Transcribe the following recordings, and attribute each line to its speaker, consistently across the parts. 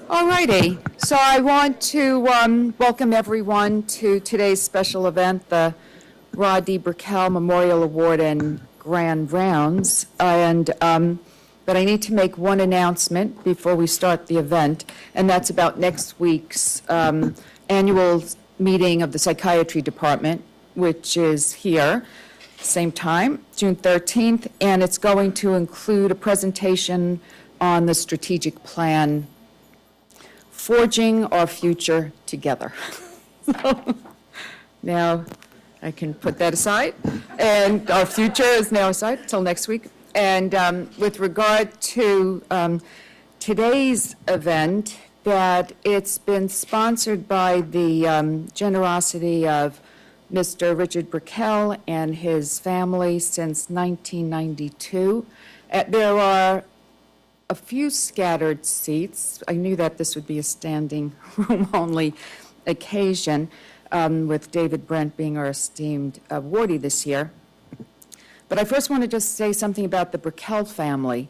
Speaker 1: All righty. So I want to welcome everyone to today's special event, the Rod D. Brickell Memorial Award and Grand Rounds. But I need to make one announcement before we start the event, and that's about next week's annual meeting of the Psychiatry Department, which is here, same time, June 13th, and it's going to include a presentation on the strategic plan, Forging Our Future Together. So, now I can put that aside, and our future is now aside until next week. And with regard to today's event, that it's been sponsored by the generosity of Mr. Richard Brickell and his family since 1992. There are a few scattered seats. I knew that this would be a standing room only occasion, with David Brent being our esteemed awardee this year. But I first want to just say something about the Brickell family.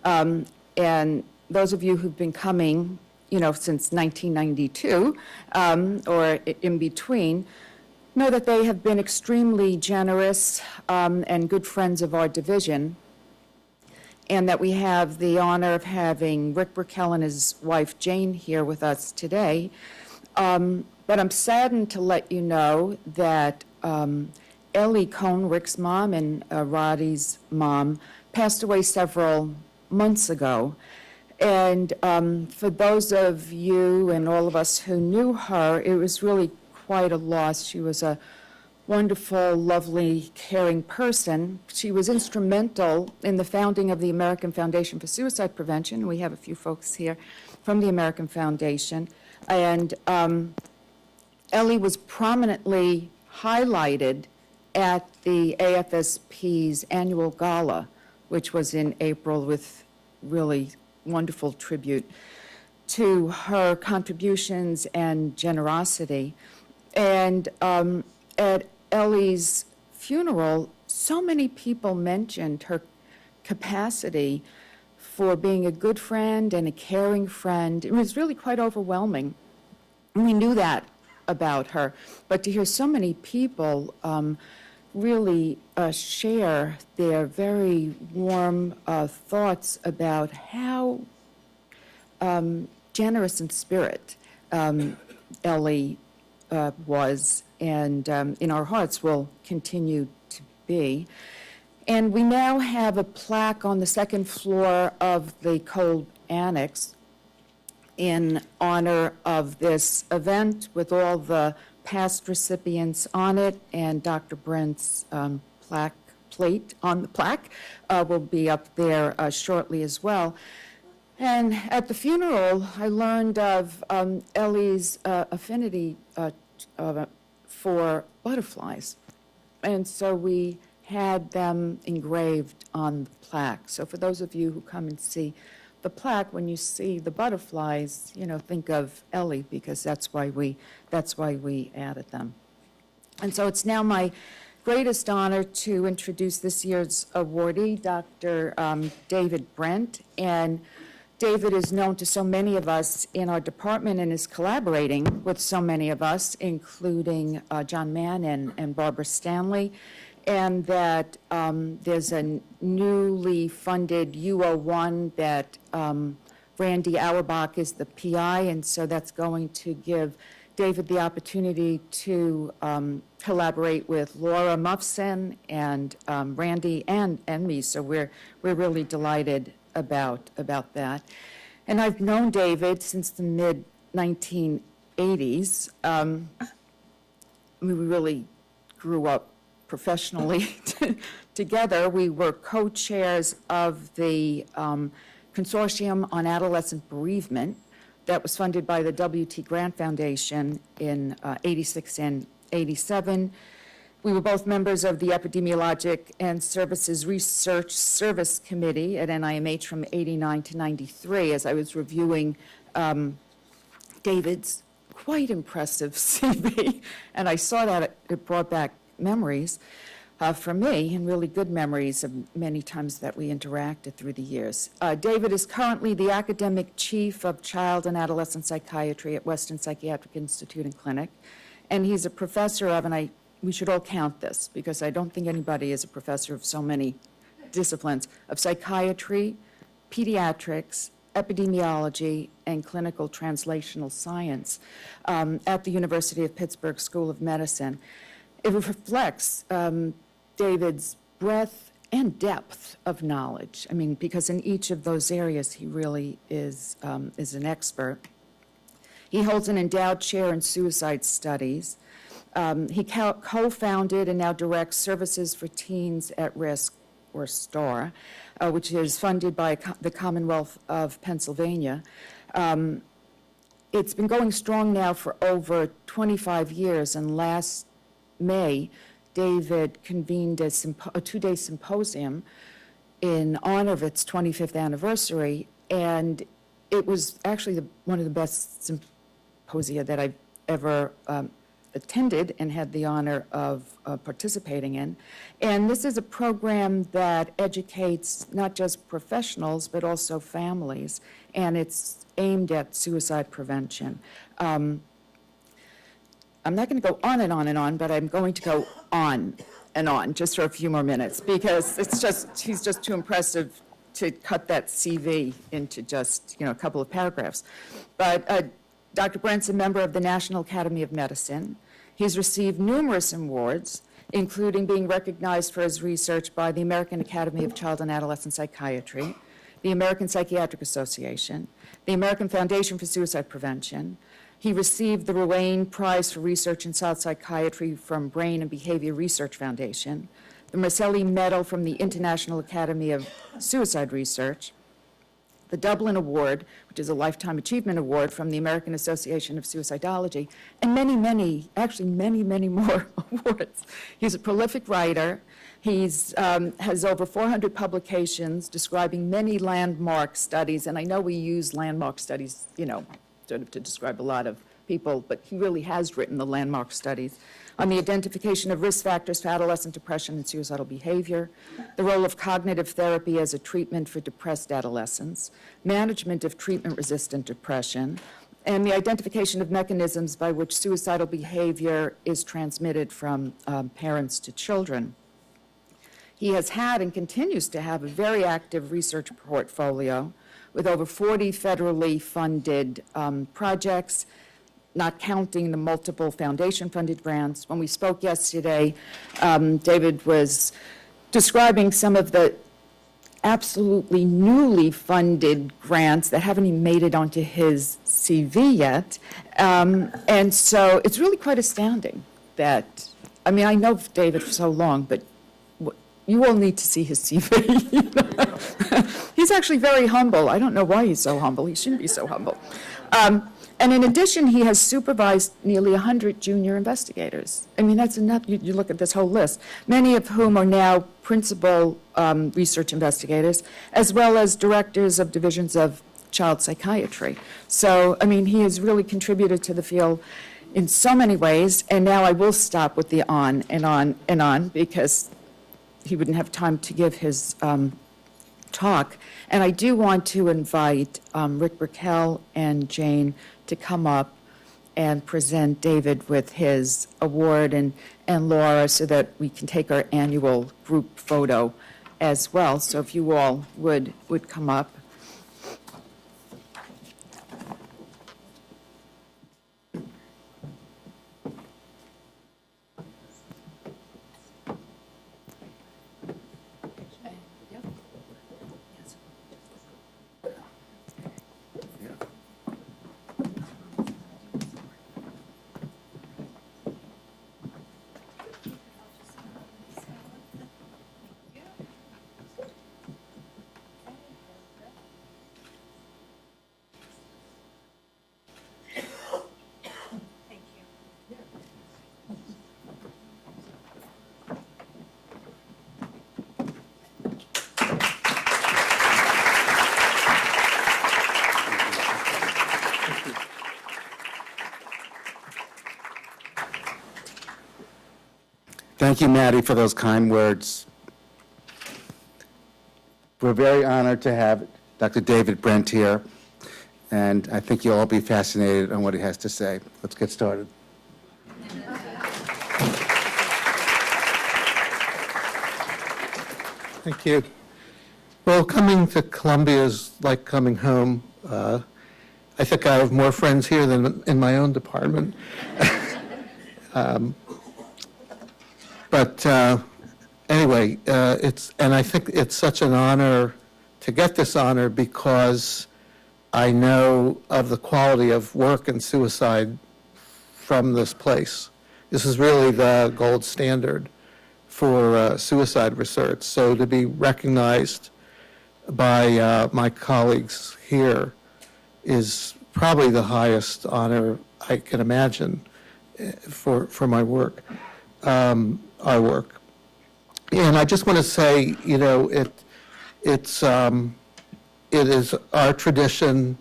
Speaker 1: And those of you who've been coming, since 1992 or in between, know that they have been extremely generous and good friends of our division, and that we have the honor of having Rick Brickell and his wife Jane here with us today. But I'm saddened to let you know that Ellie Cohn, Rick's mom, and Roddy's mom passed away several months ago. And for those of you and all of us who knew her, it was really quite a loss. She was a wonderful, lovely, caring person. She was instrumental in the founding of the American Foundation for Suicide Prevention. We have a few folks here from the American Foundation. And Ellie was prominently highlighted at the AFSP's annual gala, which was in April, with really wonderful tribute to her contributions and generosity. And at Ellie's funeral, so many people mentioned her capacity for being a good friend and a caring friend. It was really quite overwhelming. We knew that about her, but to hear so many people really share their very warm thoughts about how generous in spirit Ellie was, and in our hearts will continue to be. And we now have a plaque on the second floor of the Cold Annex in honor of this event, with all the past recipients on it, and Dr. Brent's plate on the plaque will be up there shortly as well. And at the funeral, I learned of Ellie's affinity for butterflies. And so we had them engraved on the plaque. So for those of you who come and see the plaque, when you see the butterflies, think of Ellie, because that's why we added them. And so it's now my greatest honor to introduce this year's awardee, Dr. David Brent. And David is known to so many of us in our department and is collaborating with so many of us, including John Mann and Barbara Stanley. And that there's a newly funded U01 that Randy Auerbach is the PI, and so that's going to give David the opportunity to collaborate with Laura Muffson and Randy and me. So we're really delighted about that. And I've known David since the mid-1980s. We really grew up professionally together. We were co-chairs of the Consortium on Adolescent Bereavement that was funded by the W.T. Grant Foundation in 86 and 87. We were both members of the Epidemiologic and Services Research Service Committee at NIMH from 89 to 93. As I was reviewing David's quite impressive CV, and I saw that it brought back memories. for me, and really good memories of many times that we interacted through the years. David is currently the academic chief of child and adolescent psychiatry at Western Psychiatric Institute and Clinic, and he's a professor of, and we should all count this, because I don't think anybody is a professor of so many disciplines, of psychiatry, pediatrics, epidemiology, and clinical translational science at the University of Pittsburgh School of Medicine. It reflects David's breadth and depth of knowledge. I mean, because in each of those areas, he really is an expert. He holds an endowed chair in suicide studies. He co-founded and now directs Services for Teens at Risk, or STAR, which is funded by the Commonwealth of Pennsylvania. It's been going strong now for over 25 years, and last May, David convened a two-day symposium in honor of its 25th anniversary, and it was actually one of the best symposia that I've ever attended and had the honor of participating in. And this is a program that educates not just professionals, but also families, and it's aimed at suicide prevention. I'm not going to go on and on and on, but I'm going to go on and on just for a few more minutes, because he's just too impressive to cut that CV into just, a couple of paragraphs. But Dr. Brent's a member of the National Academy of Medicine. He's received numerous awards, including being recognized for his research by the American Academy of Child and Adolescent Psychiatry, the American Psychiatric Association, the American Foundation for Suicide Prevention. He received the Ruane Prize for Research in Child Psychiatry from Brain and Behavior Research Foundation, the Marcelli Medal from the International Academy of Suicide Research, the Dublin Award, which is a Lifetime Achievement Award from the American Association of Suicidology, and many, many more awards. He's a prolific writer. He's has over 400 publications describing many landmark studies, and I know we use landmark studies, sort of to describe a lot of people, but he really has written the landmark studies on the identification of risk factors for adolescent depression and suicidal behavior, the role of cognitive therapy as a treatment for depressed adolescents, management of treatment-resistant depression, and the identification of mechanisms by which suicidal behavior is transmitted from parents to children. He has had and continues to have a very active research portfolio with over 40 federally funded projects, not counting the multiple foundation-funded grants. When we spoke yesterday, David was describing some of the absolutely newly funded grants that haven't even made it onto his CV yet. And so it's really quite astounding that, I know David for so long, but you all need to see his CV. He's actually very humble. I don't know why he's so humble. He shouldn't be so humble. And in addition, he has supervised nearly 100 junior investigators. That's enough. You look at this whole list, many of whom are now principal research investigators, as well as directors of divisions of child psychiatry. So, he has really contributed to the field in so many ways. And now I will stop with the on and on and on, because he wouldn't have time to give his talk. And I do want to invite Rick Brickell and Jane to come up and present David with his award, and Laura, so that we can take our annual group photo as well. So if you all would come up.
Speaker 2: Thank you, Maddie, for those kind words. We're very honored to have Dr. David Brent here, and I think you'll all be fascinated on what he has to say. Let's get started.
Speaker 3: Thank you. Well, coming to Columbia is like coming home. I think I have more friends here than in my own department. But anyway, I think it's such an honor to get this honor because I know of the quality of work and suicide from this place. This is really the gold standard for suicide research. So to be recognized by my colleagues here is probably the highest honor I can imagine for my work, our work. And I just want to say, you know, it is our tradition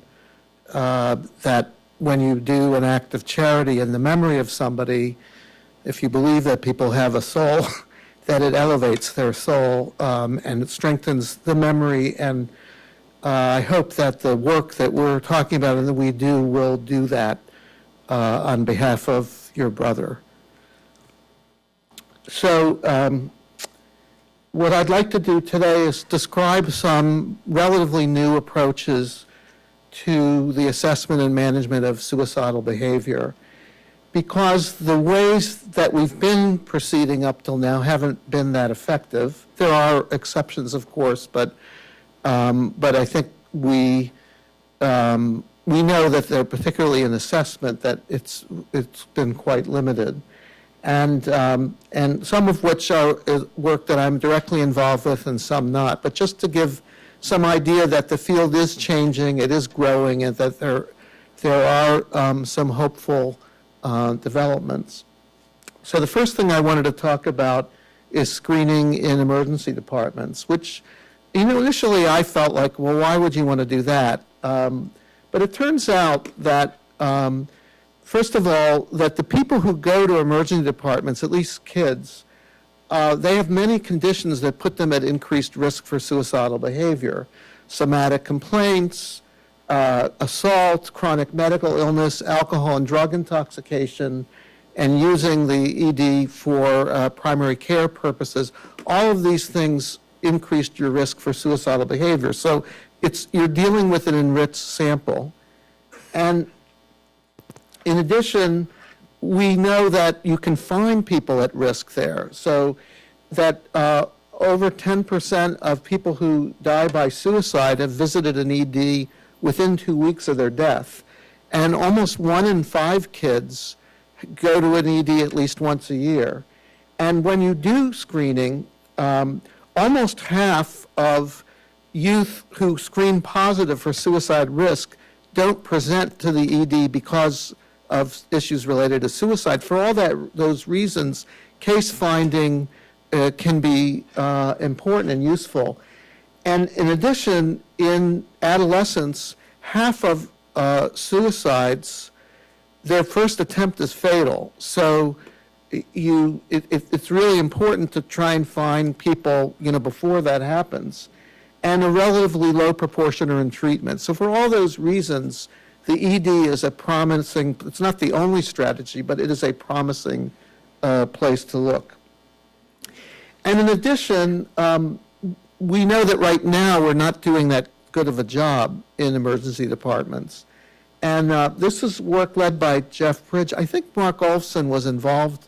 Speaker 3: that when you do an act of charity in the memory of somebody, if you believe that people have a soul, that it elevates their soul and it strengthens the memory. And I hope that the work that we're talking about and that we do will do that on behalf of your brother. So what I'd like to do today is describe some relatively new approaches to the assessment and management of suicidal behavior, because the ways that we've been proceeding up till now haven't been that effective. There are exceptions, of course, but I think we know that they're particularly in assessment that it's been quite limited, and some of which are work that I'm directly involved with and some not. But just to give some idea that the field is changing, it is growing, and that there are some hopeful developments. So the first thing I wanted to talk about is screening in emergency departments, which, you know, initially I felt like, well, why would you want to do that? But it turns out that, first of all, that the people who go to emergency departments, at least kids, they have many conditions that put them at increased risk for suicidal behavior. Somatic complaints, assault, chronic medical illness, alcohol and drug intoxication, and using the ED for primary care purposes. All of these things increased your risk for suicidal behavior. So you're dealing with an enriched sample. And in addition, we know that you can find people at risk there. So that over 10% of people who die by suicide have visited an ED within 2 weeks of their death. And almost 1 in 5 kids go to an ED at least once a year. And when you do screening, almost half of youth who screen positive for suicide risk don't present to the ED because of issues related to suicide. For all those reasons, case finding can be important and useful. And in addition, in adolescents, half of suicides, their first attempt is fatal. So it's really important to try and find people, you know, before that happens. And a relatively low proportion are in treatment. So for all those reasons, the ED is a promising, it's not the only strategy, but it is a promising place to look. And in addition, we know that right now we're not doing that good of a job in emergency departments. And this is work led by Jeff Bridge. I think Mark Olfson was involved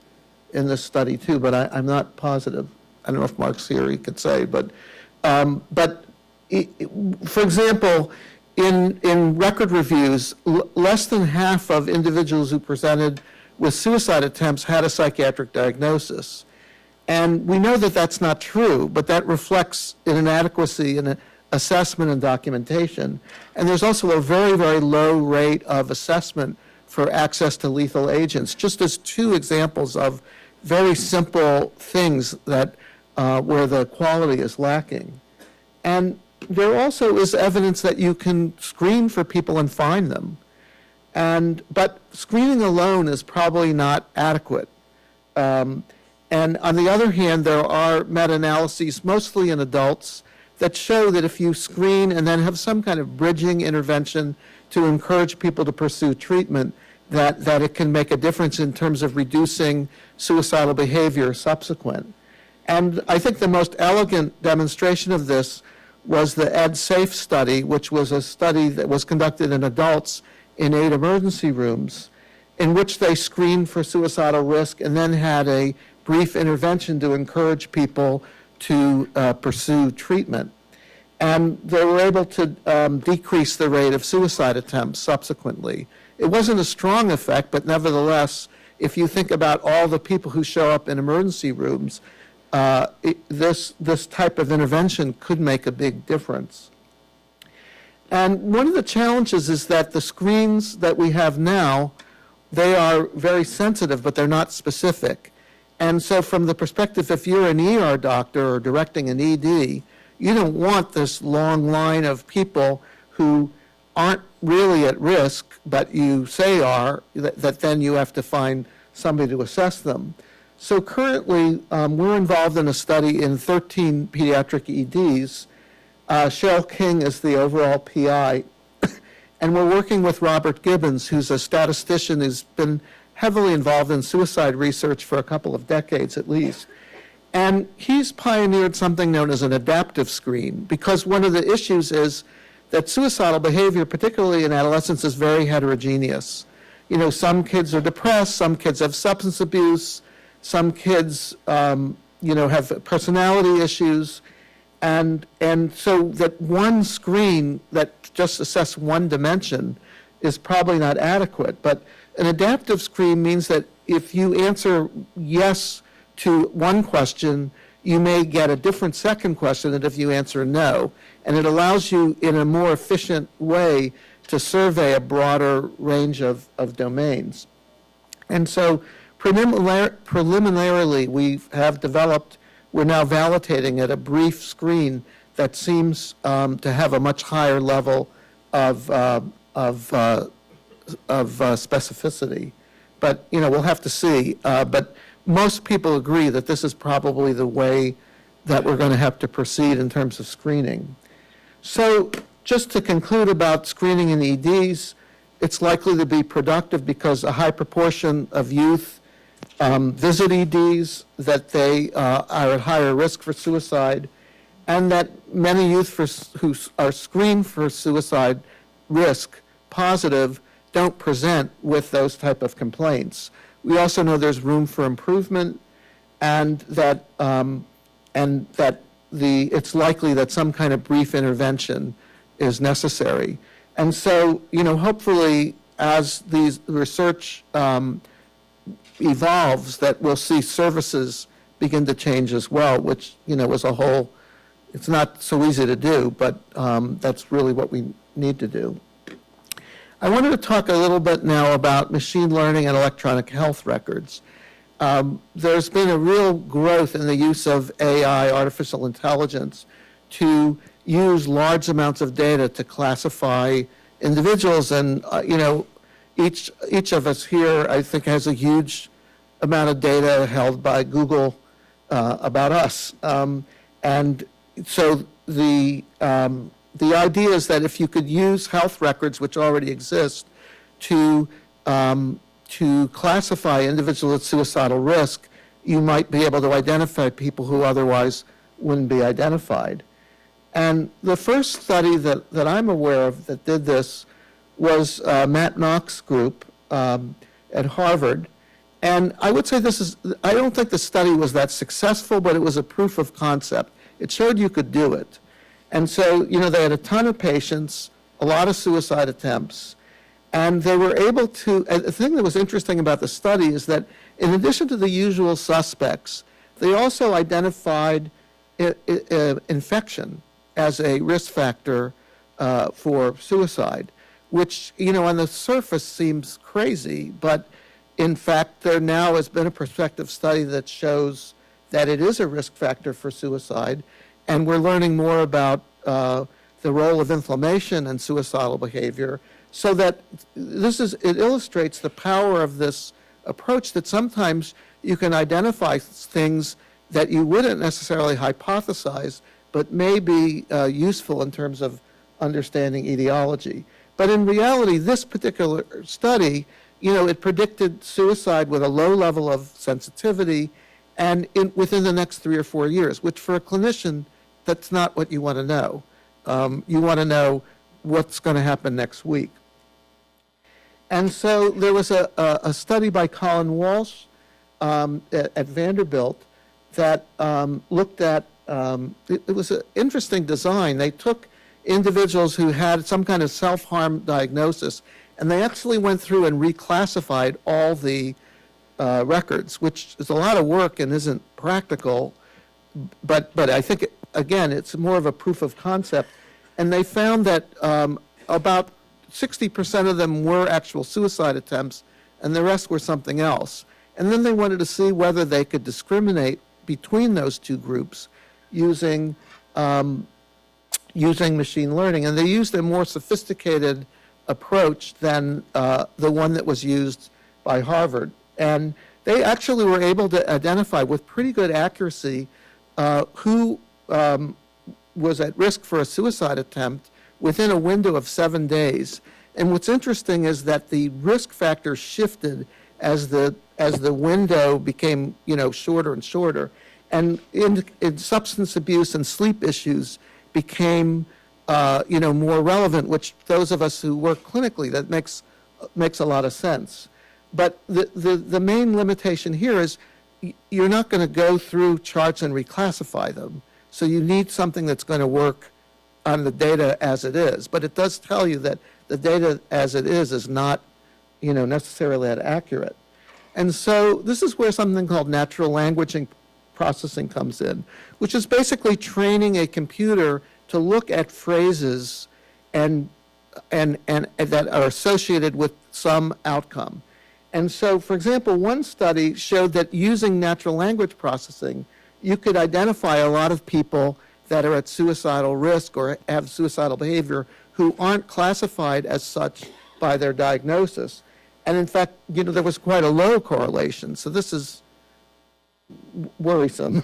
Speaker 3: in this study too, but I'm not positive. I don't know if Mark's here, he could say, but for example, in record reviews, less than half of individuals who presented with suicide attempts had a psychiatric diagnosis. And we know that that's not true, but that reflects an inadequacy in assessment and documentation. And there's also a very, very low rate of assessment for access to lethal agents, just as 2 examples of very simple things that where the quality is lacking. And there also is evidence that you can screen for people and find them. But screening alone is probably not adequate. And on the other hand, there are meta-analyses, mostly in adults, that show that if you screen and then have some kind of bridging intervention to encourage people to pursue treatment, that it can make a difference in terms of reducing suicidal behavior subsequent. And I think the most elegant demonstration of this was the EdSafe study, which was a study that was conducted in adults in 8 emergency rooms, in which they screened for suicidal risk and then had a brief intervention to encourage people to pursue treatment. And they were able to decrease the rate of suicide attempts subsequently. It wasn't a strong effect, but nevertheless, if you think about all the people who show up in emergency rooms, this type of intervention could make a big difference. And one of the challenges is that the screens that we have now, they are very sensitive, but they're not specific. And so from the perspective, if you're an ER doctor or directing an ED, you don't want this long line of people who aren't really at risk, but you say are, that then you have to find somebody to assess them. So currently, we're involved in a study in 13 pediatric EDs. Cheryl King is the overall PI, and we're working with Robert Gibbons, who's a statistician who's been heavily involved in suicide research for a couple of decades at least. And he's pioneered something known as an adaptive screen, because one of the issues is that suicidal behavior, particularly in adolescence, is very heterogeneous. You know, some kids are depressed, some kids have substance abuse, some kids, have personality issues, and so that one screen that just assess one dimension is probably not adequate. But an adaptive screen means that if you answer yes to one question, you may get a different second question than if you answer no. And it allows you in a more efficient way to survey a broader range of domains. And so preliminarily, we have developed, we're now validating at a brief screen that seems to have a much higher level of specificity. But, we'll have to see. But most people agree that this is probably the way that we're going to have to proceed in terms of screening. So just to conclude about screening in EDs, it's likely to be productive because a high proportion of youth visit EDs, that they are at higher risk for suicide, and that many youth who are screened for suicide risk positive don't present with those type of complaints. We also know there's room for improvement, and that it's likely that some kind of brief intervention is necessary. And so, hopefully, as these research evolves, that we'll see services begin to change as well, which, as a whole, it's not so easy to do, but that's really what we need to do. I wanted to talk a little bit now about machine learning and electronic health records. There's been a real growth in the use of AI, artificial intelligence, to use large amounts of data to classify individuals. And, each of us here, I think, has a huge amount of data held by Google about us. And so the idea is that if you could use health records, which already exist, to classify individuals at suicidal risk, you might be able to identify people who otherwise wouldn't be identified. And the first study that I'm aware of that did this was Matt Knox's group at Harvard. And I would say I don't think the study was that successful, but it was a proof of concept. It showed you could do it. And so, they had a ton of patients, a lot of suicide attempts, and they were able to, the thing that was interesting about the study is that in addition to the usual suspects, they also identified infection as a risk factor for suicide, which, on the surface seems crazy, but in fact, there now has been a prospective study that shows that it is a risk factor for suicide, and we're learning more about the role of inflammation and suicidal behavior, so that it illustrates the power of this approach that sometimes you can identify things that you wouldn't necessarily hypothesize, but may be useful in terms of understanding etiology. But in reality, this particular study, it predicted suicide with a low level of sensitivity and within the next 3 or 4 years, which for a clinician, that's not what you want to know. You want to know what's going to happen next week. And so there was a study by Colin Walsh at Vanderbilt that looked at, it was an interesting design. They took individuals who had some kind of self-harm diagnosis, and they actually went through and reclassified all the records, which is a lot of work and isn't practical, but I think, again, it's more of a proof of concept. And they found that about 60% of them were actual suicide attempts, and the rest were something else. And then they wanted to see whether they could discriminate between those two groups using machine learning. And they used a more sophisticated approach than the one that was used by Harvard. And they actually were able to identify with pretty good accuracy who was at risk for a suicide attempt within a window of 7 days. And what's interesting is that the risk factor shifted as the window became, shorter and shorter. And in substance abuse and sleep issues became, more relevant, which those of us who work clinically, that makes a lot of sense. But the main limitation here is you're not going to go through charts and reclassify them. So you need something that's going to work on the data as it is. But it does tell you that the data as it is not, necessarily that accurate. And so this is where something called natural language processing comes in, which is basically training a computer to look at phrases and that are associated with some outcome. And so, for example, one study showed that using natural language processing, you could identify a lot of people that are at suicidal risk or have suicidal behavior who aren't classified as such by their diagnosis. And in fact, there was quite a low correlation. So this is worrisome.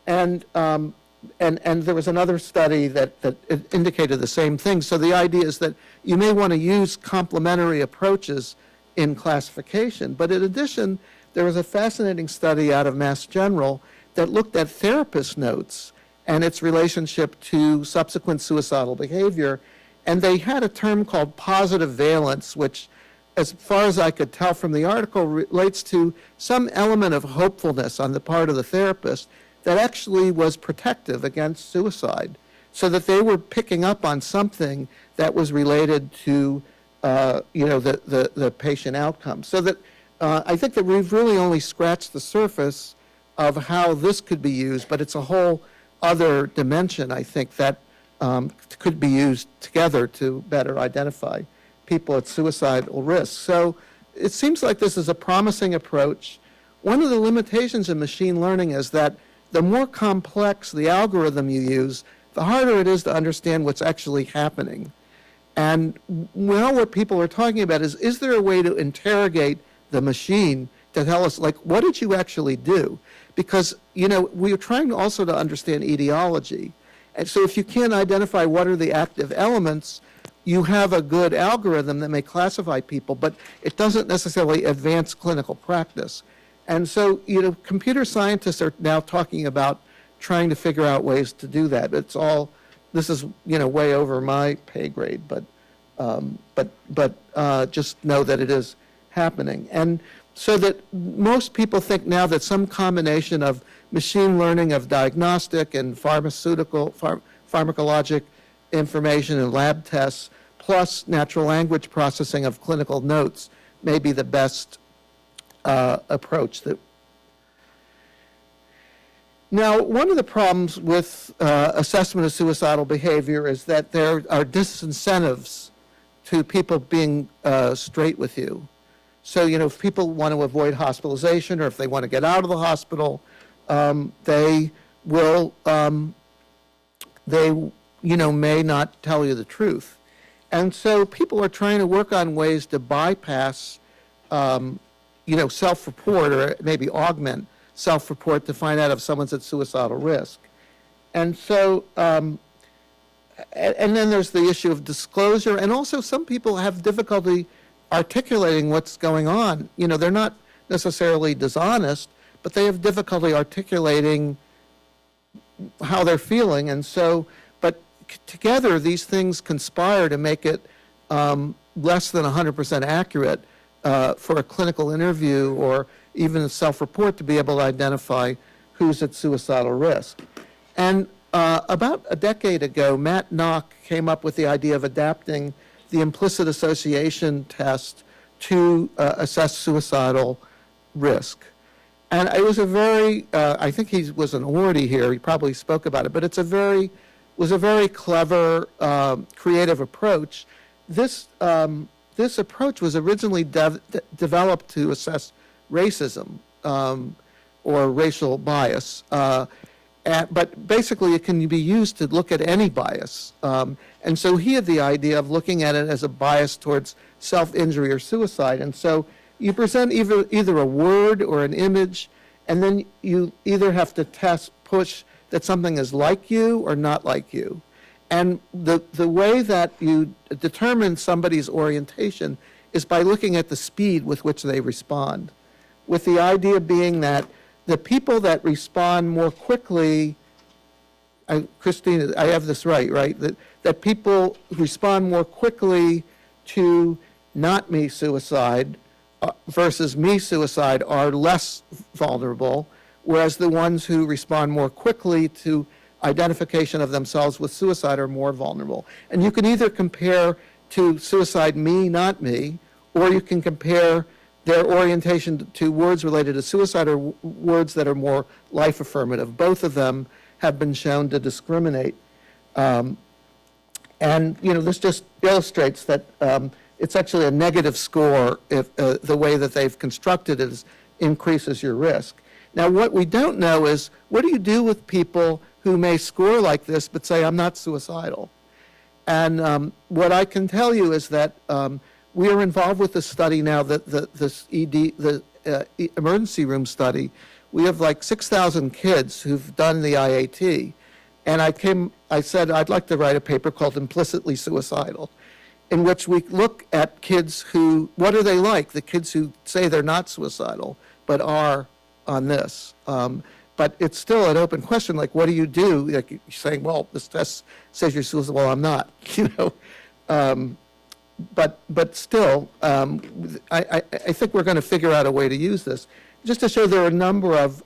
Speaker 3: And there was another study that indicated the same thing. So the idea is that you may want to use complementary approaches in classification. But in addition, there was a fascinating study out of Mass General that looked at therapist notes and its relationship to subsequent suicidal behavior. And they had a term called positive valence, which, as far as I could tell from the article, relates to some element of hopefulness on the part of the therapist that actually was protective against suicide, so that they were picking up on something that was related to the patient outcome. So that I think that we've really only scratched the surface of how this could be used, but it's a whole other dimension, I think, that could be used together to better identify people at suicidal risk. So it seems like this is a promising approach. One of the limitations in machine learning is that the more complex the algorithm you use, the harder it is to understand what's actually happening. And what people are talking about is there a way to interrogate the machine to tell us, like, what did you actually do? Because, we are trying also to understand etiology. And so if you can't identify what are the active elements, you have a good algorithm that may classify people, but it doesn't necessarily advance clinical practice. And so, computer scientists are now talking about trying to figure out ways to do that. This is, way over my pay grade, but just know that it is happening. And so that most people think now that some combination of machine learning of diagnostic and pharmacologic information and lab tests, plus natural language processing of clinical notes may be the best approach. Now, one of the problems with assessment of suicidal behavior is that there are disincentives to people being straight with you. So, if people want to avoid hospitalization or if they want to get out of the hospital, they will, may not tell you the truth. And so people are trying to work on ways to bypass, self-report or maybe augment self-report to find out if someone's at suicidal risk. And so, and then there's the issue of disclosure, and also some people have difficulty articulating what's going on. They're not necessarily dishonest, but they have difficulty articulating how they're feeling. And so, but together, these things conspire to make it less than 100% accurate for a clinical interview or even a self-report to be able to identify who's at suicidal risk. And about a decade ago, Matt Nock came up with the idea of adapting the implicit association test to assess suicidal risk. And it was a very, I think he was an authority here, he probably spoke about it, but was a very clever, creative approach. This approach was originally developed to assess racism or racial bias. But basically, it can be used to look at any bias. And so he had the idea of looking at it as a bias towards self-injury or suicide. And so you present either a word or an image, and then you either have to push that something is like you or not like you. And the way that you determine somebody's orientation is by looking at the speed with which they respond, with the idea being that the people that respond more quickly, Christine, I have this right? That people respond more quickly to not me suicide versus me suicide are less vulnerable, whereas the ones who respond more quickly to identification of themselves with suicide are more vulnerable. And you can either compare to suicide me, not me, or you can compare their orientation to words related to suicide or words that are more life affirmative. Both of them have been shown to discriminate. And this just illustrates that it's actually a negative score if the way that they've constructed it increases your risk. Now, what we don't know is, what do you do with people who may score like this but say, I'm not suicidal? And what I can tell you is that we are involved with the study now, this emergency room study. We have like 6,000 kids who've done the IAT. And I said, I'd like to write a paper called Implicitly Suicidal, in which we look at kids what are they like? The kids who say they're not suicidal, but are on this. But it's still an open question, like, what do you do? Like, you're saying, well, this test says you're suicidal. Well, I'm not, But still, I think we're going to figure out a way to use this. Just to show there are a number of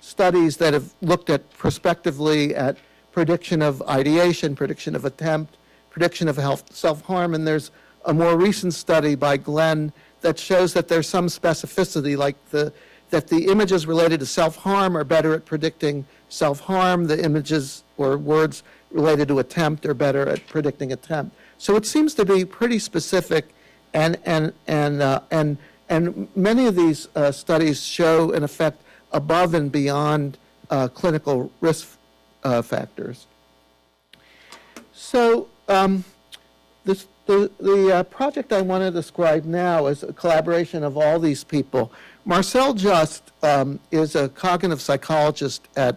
Speaker 3: studies that have looked at prospectively at prediction of ideation, prediction of attempt, prediction of self-harm, and there's a more recent study by Glenn that shows that there's some specificity, like that the images related to self-harm are better at predicting self-harm, the images or words related to attempt are better at predicting attempt. So it seems to be pretty specific, and many of these studies show an effect above and beyond clinical risk factors. So the project I want to describe now is a collaboration of all these people. Marcel Just is a cognitive psychologist at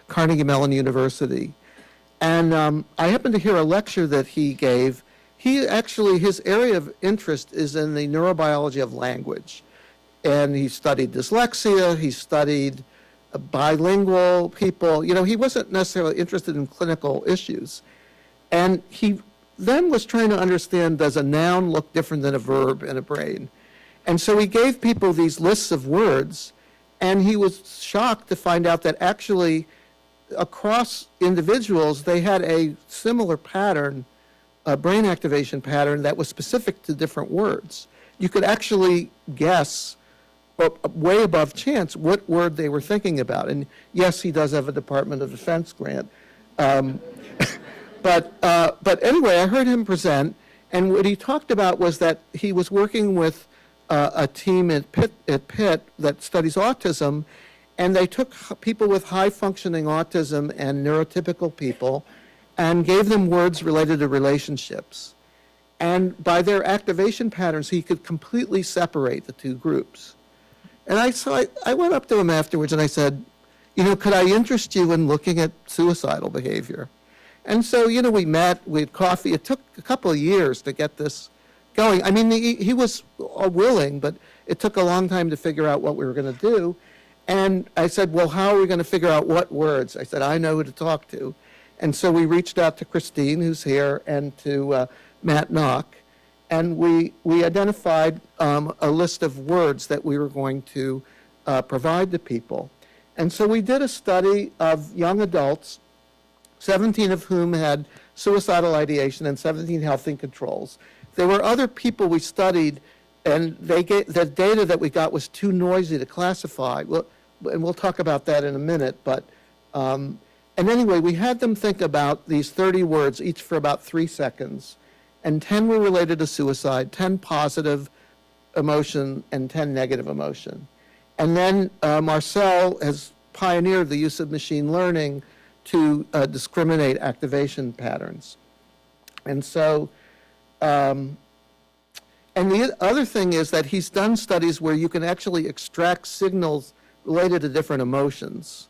Speaker 3: Carnegie Mellon University. And I happened to hear a lecture that he gave. His area of interest is in the neurobiology of language. And he studied dyslexia, he studied bilingual people. He wasn't necessarily interested in clinical issues. And he then was trying to understand, does a noun look different than a verb in a brain? And so he gave people these lists of words, and he was shocked to find out that actually across individuals, they had a similar pattern, a brain activation pattern that was specific to different words. You could actually guess, way above chance, what word they were thinking about. And yes, he does have a Department of Defense grant. But anyway, I heard him present, and what he talked about was that he was working with a team at Pitt that studies autism, and they took people with high-functioning autism and neurotypical people and gave them words related to relationships. And by their activation patterns, he could completely separate the two groups. And I went up to him afterwards and I said, could I interest you in looking at suicidal behavior? And so, we met, we had coffee. It took a couple of years to get this going. I mean, he was willing, but it took a long time to figure out what we were going to do. And I said, well, how are we going to figure out what words? I said, I know who to talk to. And so we reached out to Christine, who's here, and to Matt Knock. And we identified a list of words that we were going to provide to people. And so we did a study of young adults, 17 of whom had suicidal ideation and 17 healthy controls. There were other people we studied, and the data that we got was too noisy to classify. And we'll talk about that in a minute. But and anyway, we had them think about these 30 words, each for about 3 seconds. And 10 were related to suicide, 10 positive emotion, and 10 negative emotion. And then Marcel has pioneered the use of machine learning to discriminate activation patterns. And so, and the other thing is that he's done studies where you can actually extract signals related to different emotions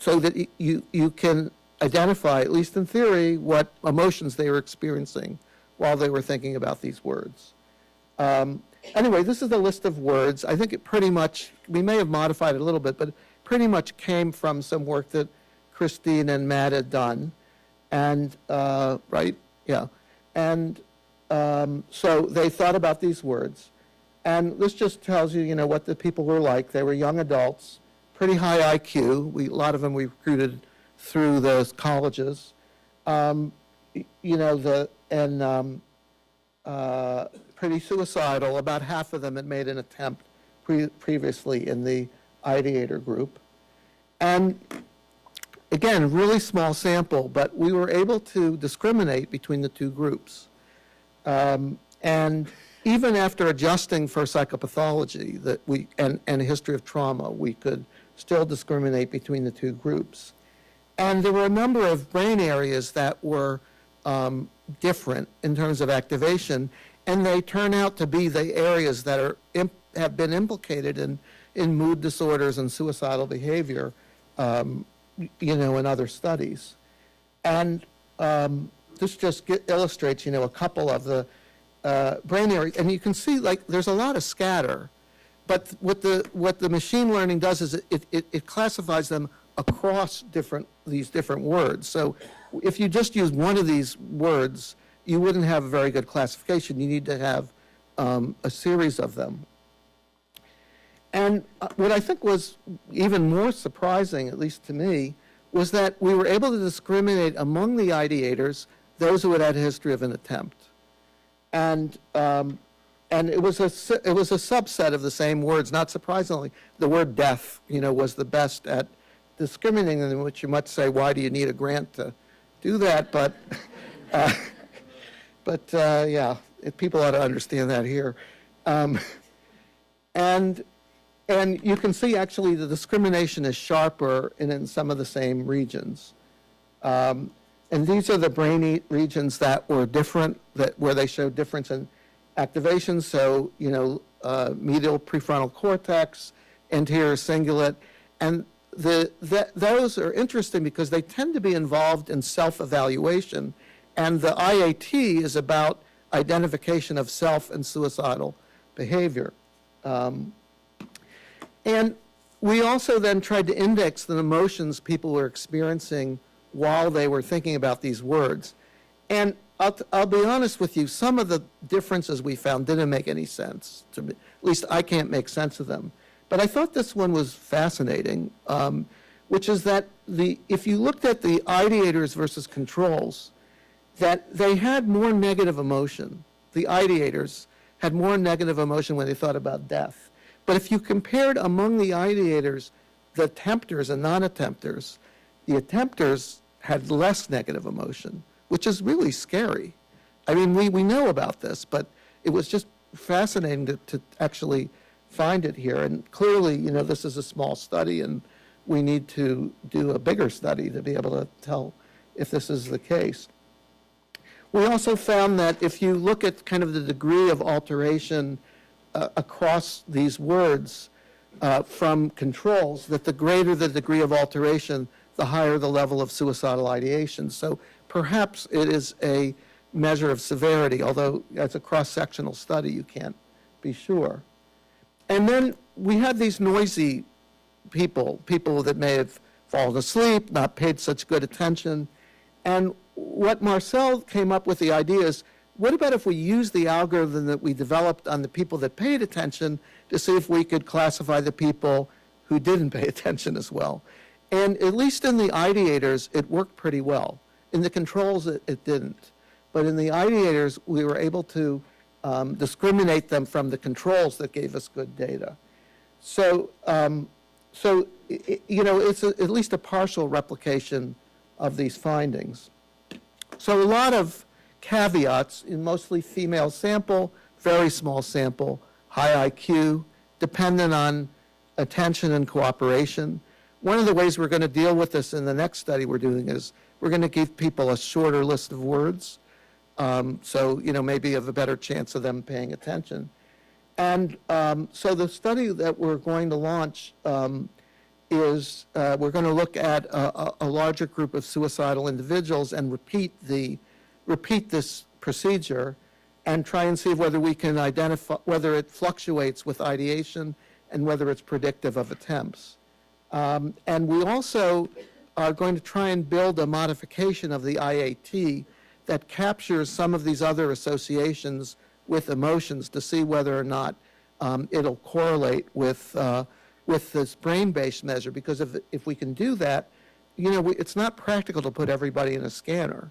Speaker 3: so that you can identify, at least in theory, what emotions they were experiencing while they were thinking about these words. Anyway, this is the list of words. I think it pretty much, we may have modified it a little bit, but it pretty much came from some work that Christine and Matt had done. And, right? Yeah. And so they thought about these words. And this just tells you, what the people were like. They were young adults, pretty high IQ. A lot of them we recruited through those colleges. Pretty suicidal. About half of them had made an attempt previously in the ideator group. And again, really small sample, but we were able to discriminate between the two groups. And even after adjusting for psychopathology and a history of trauma, we could still discriminate between the two groups. And there were a number of brain areas that were different in terms of activation, and they turn out to be the areas that have been implicated in mood disorders and suicidal behavior, in other studies. And this just illustrates, a couple of the brain areas. And you can see, there's a lot of scatter. But what the machine learning does is it classifies them across these different words. So if you just use one of these words, you wouldn't have a very good classification. You need to have a series of them. And what I think was even more surprising, at least to me, was that we were able to discriminate among the ideators those who had had a history of an attempt. And it was a subset of the same words. Not surprisingly, the word death, was the best at discriminating them, which you might say, why do you need a grant to do that? But, yeah, people ought to understand that here. And you can see, actually, the discrimination is sharper in some of the same regions. And these are the brain regions that were different, where they showed difference in activation. So, medial prefrontal cortex, anterior cingulate. And those are interesting because they tend to be involved in self-evaluation. And the IAT is about identification of self and suicidal behavior. And we also then tried to index the emotions people were experiencing while they were thinking about these words. And I'll be honest with you, some of the differences we found didn't make any sense to me. At least I can't make sense of them. But I thought this one was fascinating, which is that if you looked at the ideators versus controls, that they had more negative emotion. The ideators had more negative emotion when they thought about death. But if you compared among the ideators, the attempters and non-attempters, the attempters had less negative emotion, which is really scary. I mean, we know about this, but it was just fascinating to actually find it here. And clearly, this is a small study, and we need to do a bigger study to be able to tell if this is the case. We also found that if you look at kind of the degree of alteration across these words from controls, that the greater the degree of alteration, the higher the level of suicidal ideation. So perhaps it is a measure of severity, although as a cross-sectional study, you can't be sure. And then we had these noisy people that may have fallen asleep, not paid such good attention. And what Marcel came up with the idea is, what about if we use the algorithm that we developed on the people that paid attention to see if we could classify the people who didn't pay attention as well? And at least in the ideators, it worked pretty well. In the controls, it didn't. But in the ideators, we were able to discriminate them from the controls that gave us good data. So, it's at least a partial replication of these findings. So a lot of caveats in mostly female sample, very small sample, high IQ, dependent on attention and cooperation. One of the ways we're going to deal with this in the next study we're doing is we're going to give people a shorter list of words. So, maybe you have a better chance of them paying attention. And so the study that we're going to launch is we're going to look at a larger group of suicidal individuals and repeat this procedure and try and see whether we can identify whether it fluctuates with ideation and whether it's predictive of attempts. And we also are going to try and build a modification of the IAT that captures some of these other associations with emotions to see whether or not it'll correlate with this brain-based measure. Because if we can do that, it's not practical to put everybody in a scanner.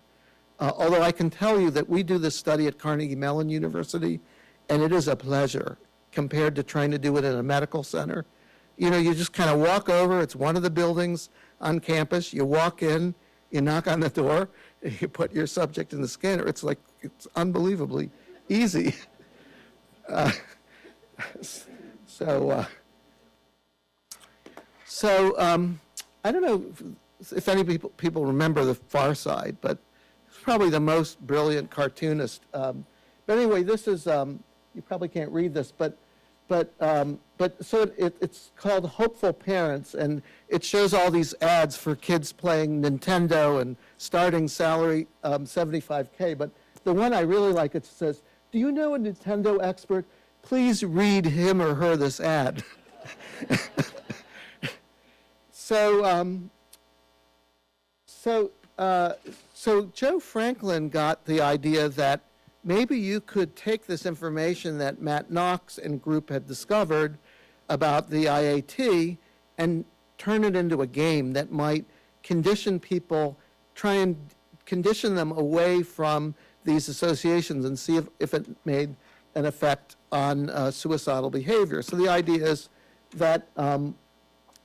Speaker 3: Although I can tell you that we do this study at Carnegie Mellon University, and it is a pleasure compared to trying to do it in a medical center. You just kind of walk over. It's one of the buildings on campus. You walk in, you knock on the door, you put your subject in the scanner. It's unbelievably easy. So I don't know if any people remember The Far Side, but it's probably the most brilliant cartoonist. But anyway, this is, you probably can't read this, but so it's called Hopeful Parents, and it shows all these ads for kids playing Nintendo and starting salary $75K. But the one I really like, it says, "Do you know a Nintendo expert? Please read him or her this ad." So Joe Franklin got the idea that maybe you could take this information that Matt Knox and group had discovered about the IAT and turn it into a game that might condition people, try and condition them away from these associations and see if it made an effect on suicidal behavior. So the idea is that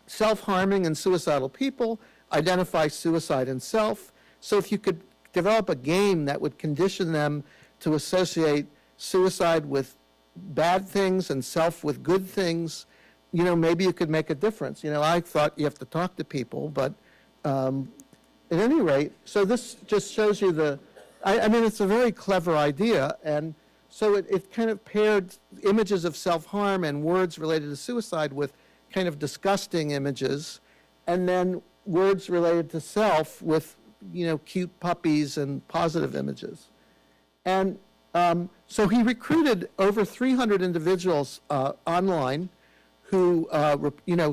Speaker 3: self-harming and suicidal people identify suicide and self. So if you could develop a game that would condition them to associate suicide with bad things and self with good things, maybe you could make a difference. I thought you have to talk to people, but at any rate, so this just shows you I mean, it's a very clever idea, and so it kind of paired images of self-harm and words related to suicide with kind of disgusting images, and then words related to self with, cute puppies and positive images. And so he recruited over 300 individuals online who,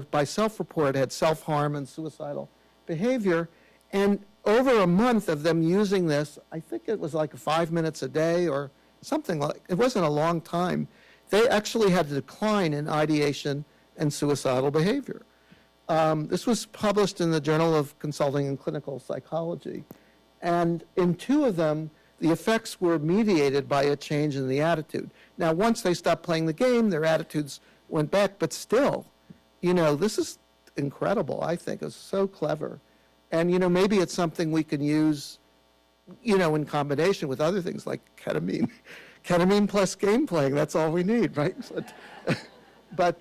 Speaker 3: by self-report had self-harm and suicidal behavior. And over a month of them using this, I think it was like 5 minutes a day or something like, it wasn't a long time, they actually had a decline in ideation and suicidal behavior. This was published in the Journal of Consulting and Clinical Psychology. And in 2 of them, the effects were mediated by a change in the attitude. Now, once they stopped playing the game, their attitudes went back, but still, this is incredible, I think. It's so clever. And, maybe it's something we can use, in combination with other things like ketamine. Ketamine plus game playing, that's all we need, right? But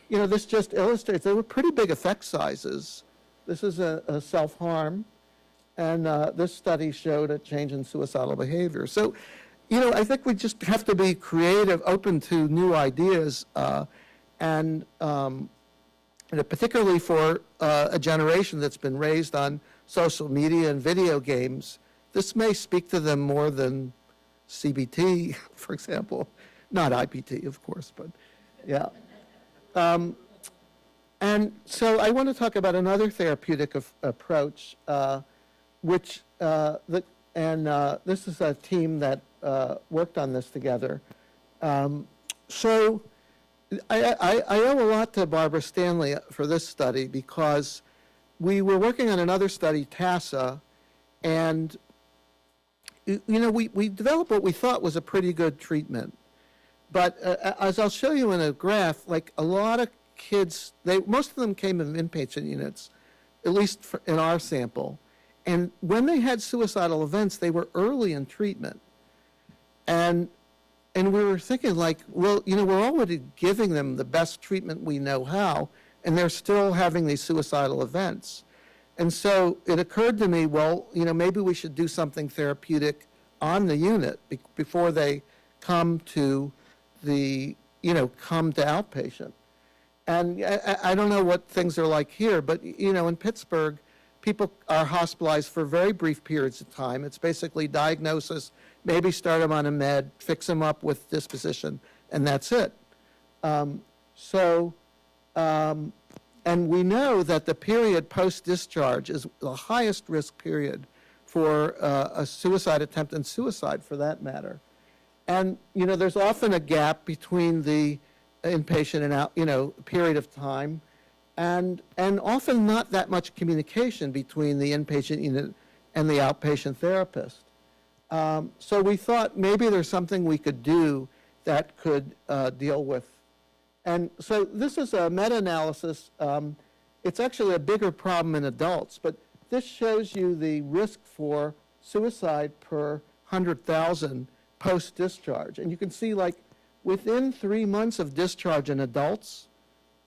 Speaker 3: this just illustrates, they were pretty big effect sizes. This is a self-harm. And this study showed a change in suicidal behavior. So, I think we just have to be creative, open to new ideas, and particularly for a generation that's been raised on social media and video games, this may speak to them more than CBT, for example. Not IPT, of course, but yeah. And so I want to talk about another therapeutic approach, which, this is a team that worked on this together. So I owe a lot to Barbara Stanley for this study because we were working on another study, TASA, and we developed what we thought was a pretty good treatment. But as I'll show you in a graph, like a lot of kids, most of them came in inpatient units, at least in our sample. And when they had suicidal events, they were early in treatment. And we were thinking like, well, we're already giving them the best treatment we know how, and they're still having these suicidal events. And so it occurred to me, well, maybe we should do something therapeutic on the unit before they come to outpatient. And I don't know what things are like here, but, in Pittsburgh, people are hospitalized for very brief periods of time. It's basically diagnosis, maybe start them on a med, fix them up with disposition, and that's it. And we know that the period post-discharge is the highest risk period for a suicide attempt and suicide for that matter. And, there's often a gap between the inpatient and out, period of time, and often not that much communication between the inpatient unit and the outpatient therapist. So we thought maybe there's something we could do that could deal with. And so this is a meta-analysis. It's actually a bigger problem in adults, but this shows you the risk for suicide per 100,000 post-discharge. And you can see, like, within 3 months of discharge in adults,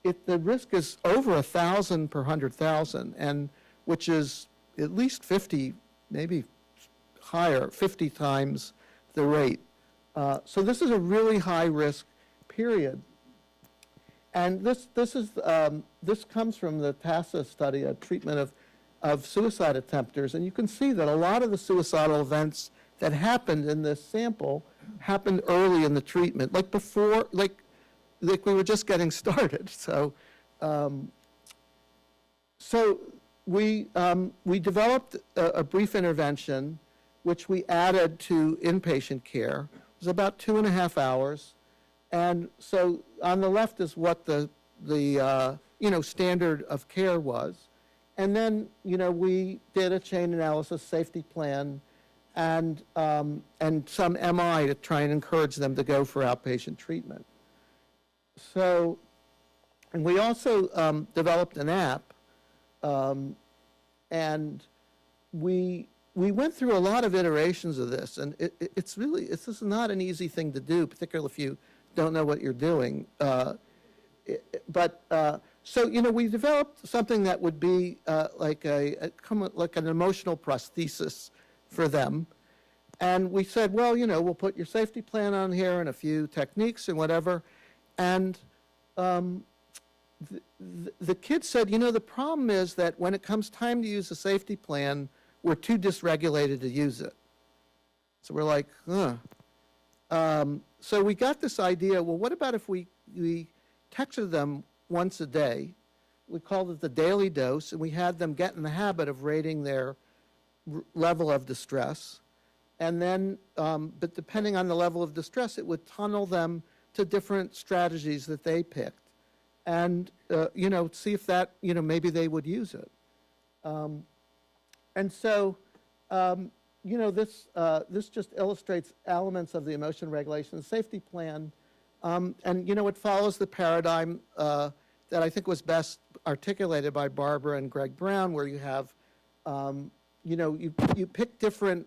Speaker 3: the risk is over 1,000 per 100,000, and which is at least 50, maybe higher, 50 times the rate. So this is a really high risk period. And this comes from the TASA study, a treatment of suicide attempters, and you can see that a lot of the suicidal events that happened in this sample happened early in the treatment, like before, like we were just getting started. So, we developed a brief intervention, which we added to inpatient care. It was about 2.5 hours, and so on the left is what the standard of care was, and then we did a chain analysis, safety plan, and some MI to try and encourage them to go for outpatient treatment. So, and we also developed an app, and we went through a lot of iterations of this, and this is not an easy thing to do, particularly if you don't know what you're doing. So we developed something that would be like an emotional prosthesis for them. And we said, well, we'll put your safety plan on here and a few techniques and whatever. And the kids said, the problem is that when it comes time to use a safety plan, we're too dysregulated to use it. So we're like, so we got this idea, well, what about if we texted them once a day? We called it the daily dose, and we had them get in the habit of rating their level of distress. And then, but depending on the level of distress, it would tunnel them to different strategies that they picked. And, see if that, maybe they would use it. And so, this just illustrates elements of the emotion regulation safety plan. And, it follows the paradigm that I think was best articulated by Barbara and Greg Brown, where you have, you pick different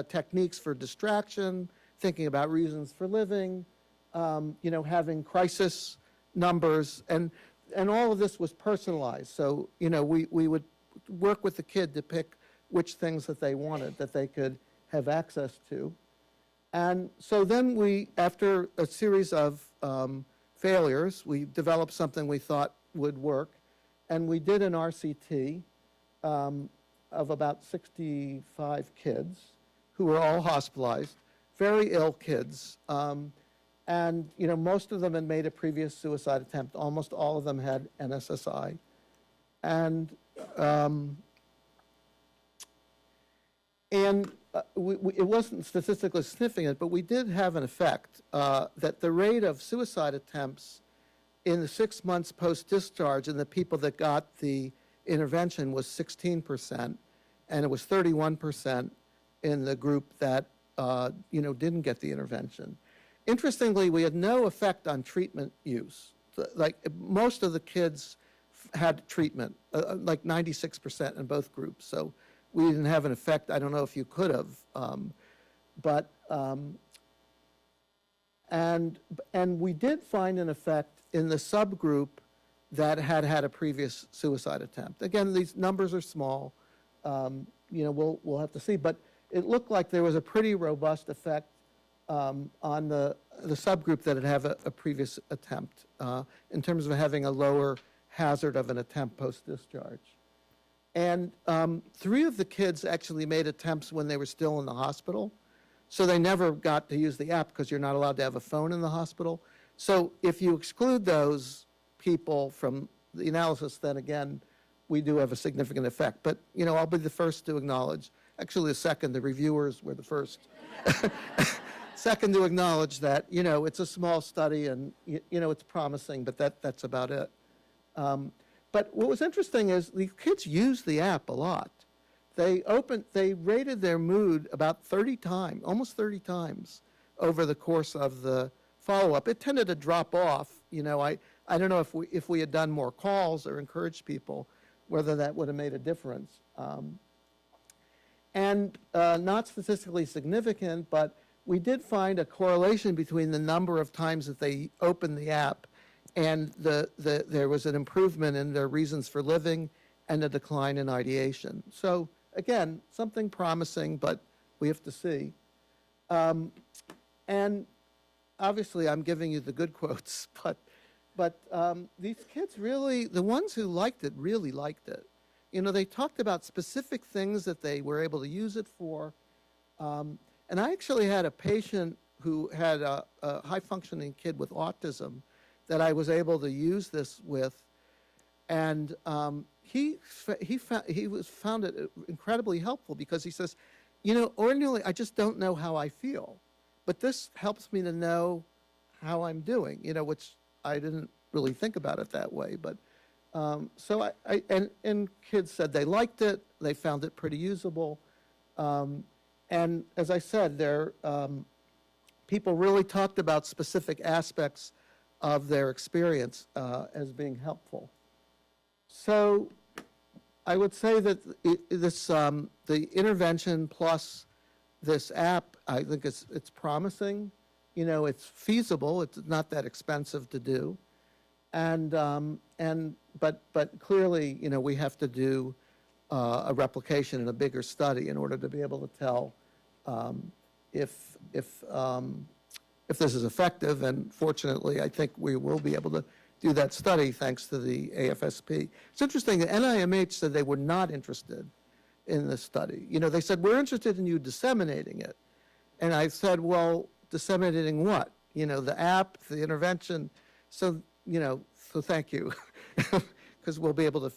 Speaker 3: techniques for distraction, thinking about reasons for living, having crisis numbers, and all of this was personalized. So, we would work with the kid to pick which things that they wanted, that they could have access to. And so then we, after a series of failures, we developed something we thought would work. And we did an RCT of about 65 kids who were all hospitalized, very ill kids. And, most of them had made a previous suicide attempt. Almost all of them had NSSI. And it wasn't statistically significant, but we did have an effect that the rate of suicide attempts in the 6 months post-discharge in the people that got the intervention was 16%, and it was 31% in the group that, didn't get the intervention. Interestingly, we had no effect on treatment use. Like, most of the kids had treatment, like 96% in both groups. So we didn't have an effect. I don't know if you could have, and we did find an effect in the subgroup that had a previous suicide attempt. Again, these numbers are small. We'll have to see, but it looked like there was a pretty robust effect on the subgroup that had a previous attempt in terms of having a lower hazard of an attempt post-discharge. And 3 of the kids actually made attempts when they were still in the hospital. So they never got to use the app because you're not allowed to have a phone in the hospital. So if you exclude those people from the analysis, then again, we do have a significant effect. But, I'll be the first to acknowledge, actually the second, the reviewers were the first. Second to acknowledge that, it's a small study and, it's promising, but that's about it. But what was interesting is the kids used the app a lot. They rated their mood about 30 times, almost 30 times over the course of the follow-up. It tended to drop off. I don't know if we had done more calls or encouraged people, whether that would have made a difference. And not statistically significant, but we did find a correlation between the number of times that they opened the app and there was an improvement in their reasons for living and a decline in ideation. So again, something promising, but we have to see. And obviously I'm giving you the good quotes, but these kids really, the ones who liked it really liked it. They talked about specific things that they were able to use it for. And I actually had a patient who had a high-functioning kid with autism that I was able to use this with, and he found it incredibly helpful because he says, ordinarily I just don't know how I feel, but this helps me to know how I'm doing, which I didn't really think about it that way, but so and kids said they liked it, they found it pretty usable, and as I said, people really talked about specific aspects of their experience as being helpful. So I would say that the intervention plus this app, I think it's promising. It's feasible. It's not that expensive to do, but clearly, we have to do a replication in a bigger study in order to be able to tell if this is effective, and fortunately, I think we will be able to do that study thanks to the AFSP. It's interesting that NIMH said they were not interested in this study. They said, we're interested in you disseminating it. And I said, well, disseminating what? The app, the intervention. So, so thank you, because we'll be able to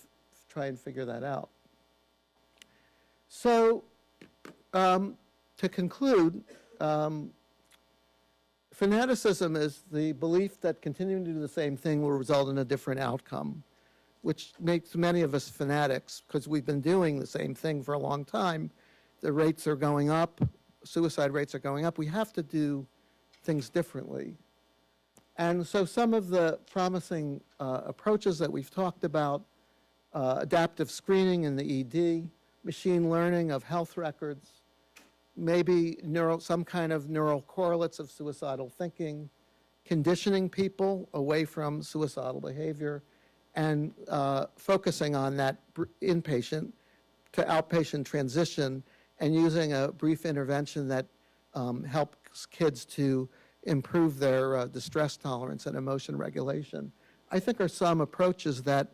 Speaker 3: try and figure that out. So, to conclude, fanaticism is the belief that continuing to do the same thing will result in a different outcome, which makes many of us fanatics because we've been doing the same thing for a long time. The rates are going up, suicide rates are going up. We have to do things differently. And so some of the promising approaches that we've talked about, adaptive screening in the ED, machine learning of health records, maybe some kind of neural correlates of suicidal thinking, conditioning people away from suicidal behavior, and focusing on that inpatient, to outpatient transition and using a brief intervention that helps kids to improve their distress tolerance and emotion regulation, I think are some approaches that,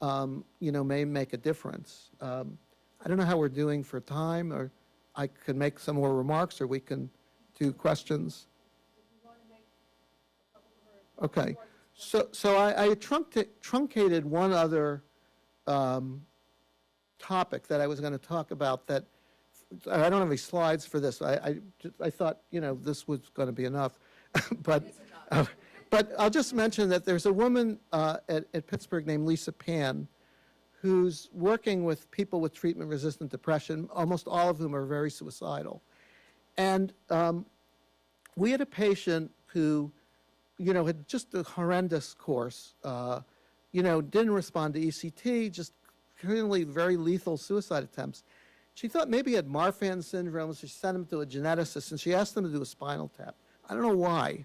Speaker 3: may make a difference. I don't know how we're doing for time, or I could make some more remarks, or we can do questions. Okay, so I truncated one other topic that I was going to talk about that, I don't have any slides for this. I thought, this was going to be enough. But I'll just mention that there's a woman at Pittsburgh named Lisa Pan who's working with people with treatment-resistant depression, almost all of whom are very suicidal. And we had a patient who, had just a horrendous course, didn't respond to ECT, just clearly very lethal suicide attempts. She thought maybe he had Marfan syndrome, so she sent him to a geneticist, and she asked him to do a spinal tap. I don't know why.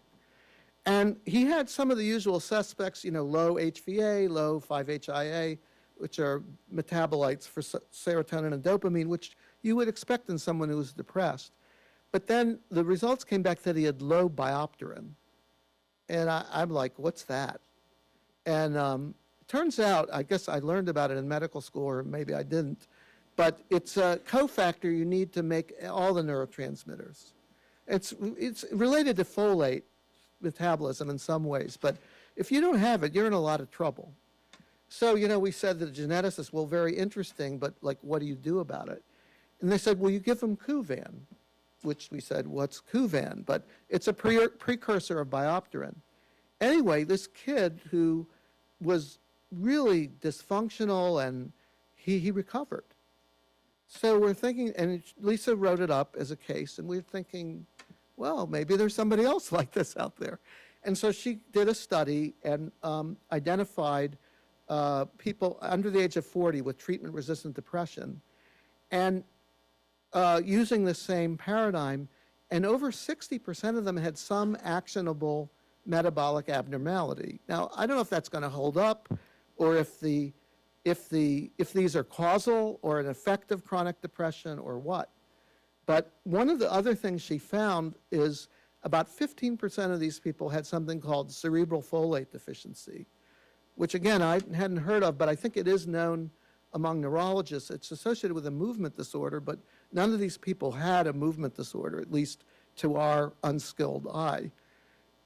Speaker 3: And he had some of the usual suspects, low HVA, low 5-HIA, which are metabolites for serotonin and dopamine, which you would expect in someone who was depressed. But then the results came back that he had low biopterin. And I'm like, what's that? And turns out, I guess I learned about it in medical school, or maybe I didn't, but it's a cofactor you need to make all the neurotransmitters. It's related to folate metabolism in some ways, but if you don't have it, you're in a lot of trouble. So, we said to the geneticist, well, very interesting, but what do you do about it? And they said, well, you give them Kuvan, which we said, what's Kuvan? But it's a precursor of biopterin. Anyway, this kid who was really dysfunctional, and he recovered. So we're thinking, and Lisa wrote it up as a case, and we're thinking, well, maybe there's somebody else like this out there. And so she did a study and identified people under the age of 40 with treatment-resistant depression, and using the same paradigm, and over 60% of them had some actionable metabolic abnormality. Now, I don't know if that's going to hold up, or if these are causal or an effect of chronic depression or what. But one of the other things she found is about 15% of these people had something called cerebral folate deficiency, which again, I hadn't heard of, but I think it is known among neurologists. It's associated with a movement disorder, but none of these people had a movement disorder, at least to our unskilled eye.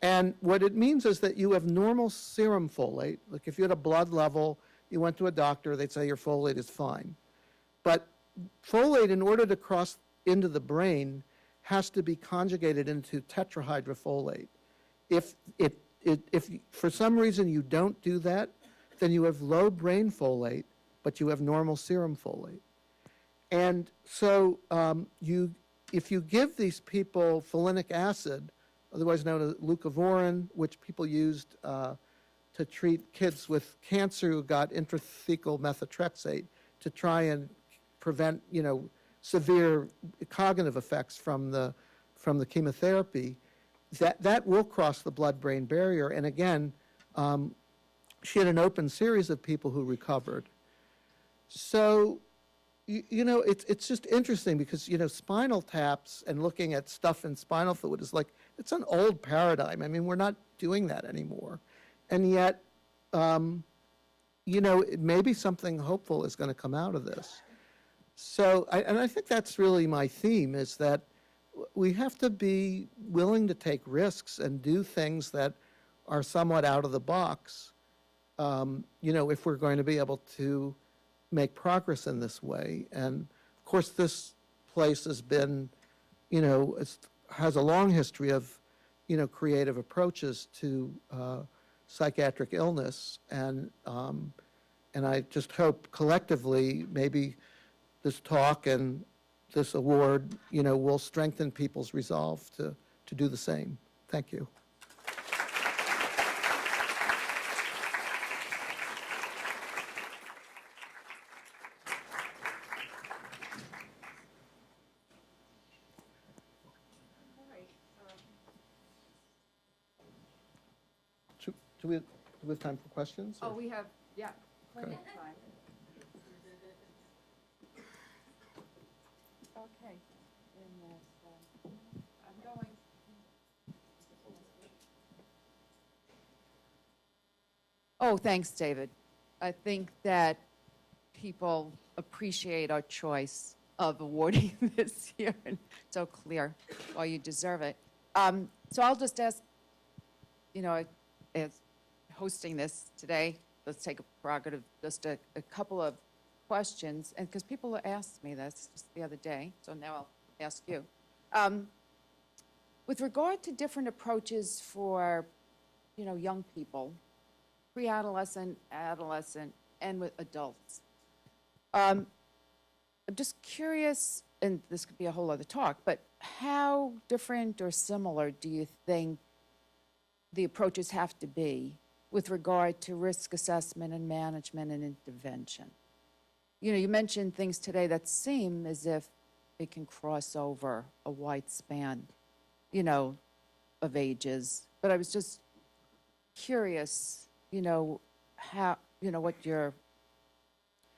Speaker 3: And what it means is that you have normal serum folate. Like if you had a blood level, you went to a doctor, they'd say your folate is fine. But folate, in order to cross into the brain, has to be conjugated into tetrahydrofolate. If for some reason you don't do that, then you have low brain folate, but you have normal serum folate. And so if you give these people folinic acid, otherwise known as leucovorin, which people used to treat kids with cancer who got intrathecal methotrexate to try and prevent, severe cognitive effects from the chemotherapy, that will cross the blood-brain barrier. And again, she had an open series of people who recovered. So, it's just interesting because, spinal taps and looking at stuff in spinal fluid is it's an old paradigm. I mean, we're not doing that anymore. And yet, maybe something hopeful is going to come out of this. So, I think that's really my theme, is that we have to be willing to take risks and do things that are somewhat out of the box, if we're going to be able to make progress in this way. And of course, this place has been, has a long history of, creative approaches to psychiatric illness. And I just hope collectively, maybe this talk and this award, will strengthen people's resolve to do the same. Thank you. Do we have time for questions?
Speaker 1: Oh, we have, yeah, plenty
Speaker 3: Okay.
Speaker 1: of time. Okay. I'm going. Oh, thanks, David. I think that people appreciate our choice of awarding this year, and so clear. Well, you deserve it. So I'll just ask, as hosting this today, let's take a prerogative, just a couple of questions, and because people asked me this just the other day, so now I'll ask you. With regard to different approaches for, young people, pre-adolescent, adolescent, and with adults, I'm just curious, and this could be a whole other talk, but how different or similar do you think the approaches have to be with regard to risk assessment and management and intervention? You mentioned things today that seem as if it can cross over a wide span, of ages. But I was just curious, how, what your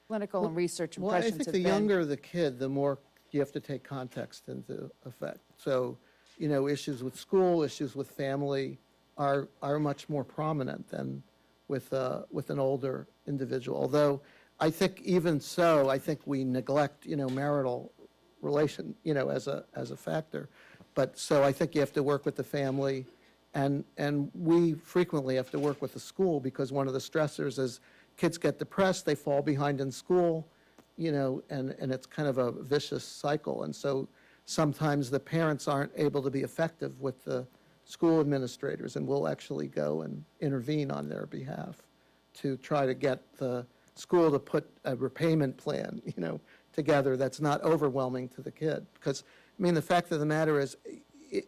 Speaker 1: clinical and research
Speaker 3: Well, I
Speaker 1: impressions
Speaker 3: think
Speaker 1: have
Speaker 3: the
Speaker 1: been.
Speaker 3: younger the kid, the more you have to take context into effect. So, issues with school, issues with family are much more prominent than with an older individual. Although I think even so, I think we neglect, marital relation, as a factor. But so I think you have to work with the family, and we frequently have to work with the school, because one of the stressors is kids get depressed, they fall behind in school, and it's kind of a vicious cycle. And so sometimes the parents aren't able to be effective with the school administrators, and we'll actually go and intervene on their behalf to try to get the school to put a repayment plan, together that's not overwhelming to the kid. Because, the fact of the matter is,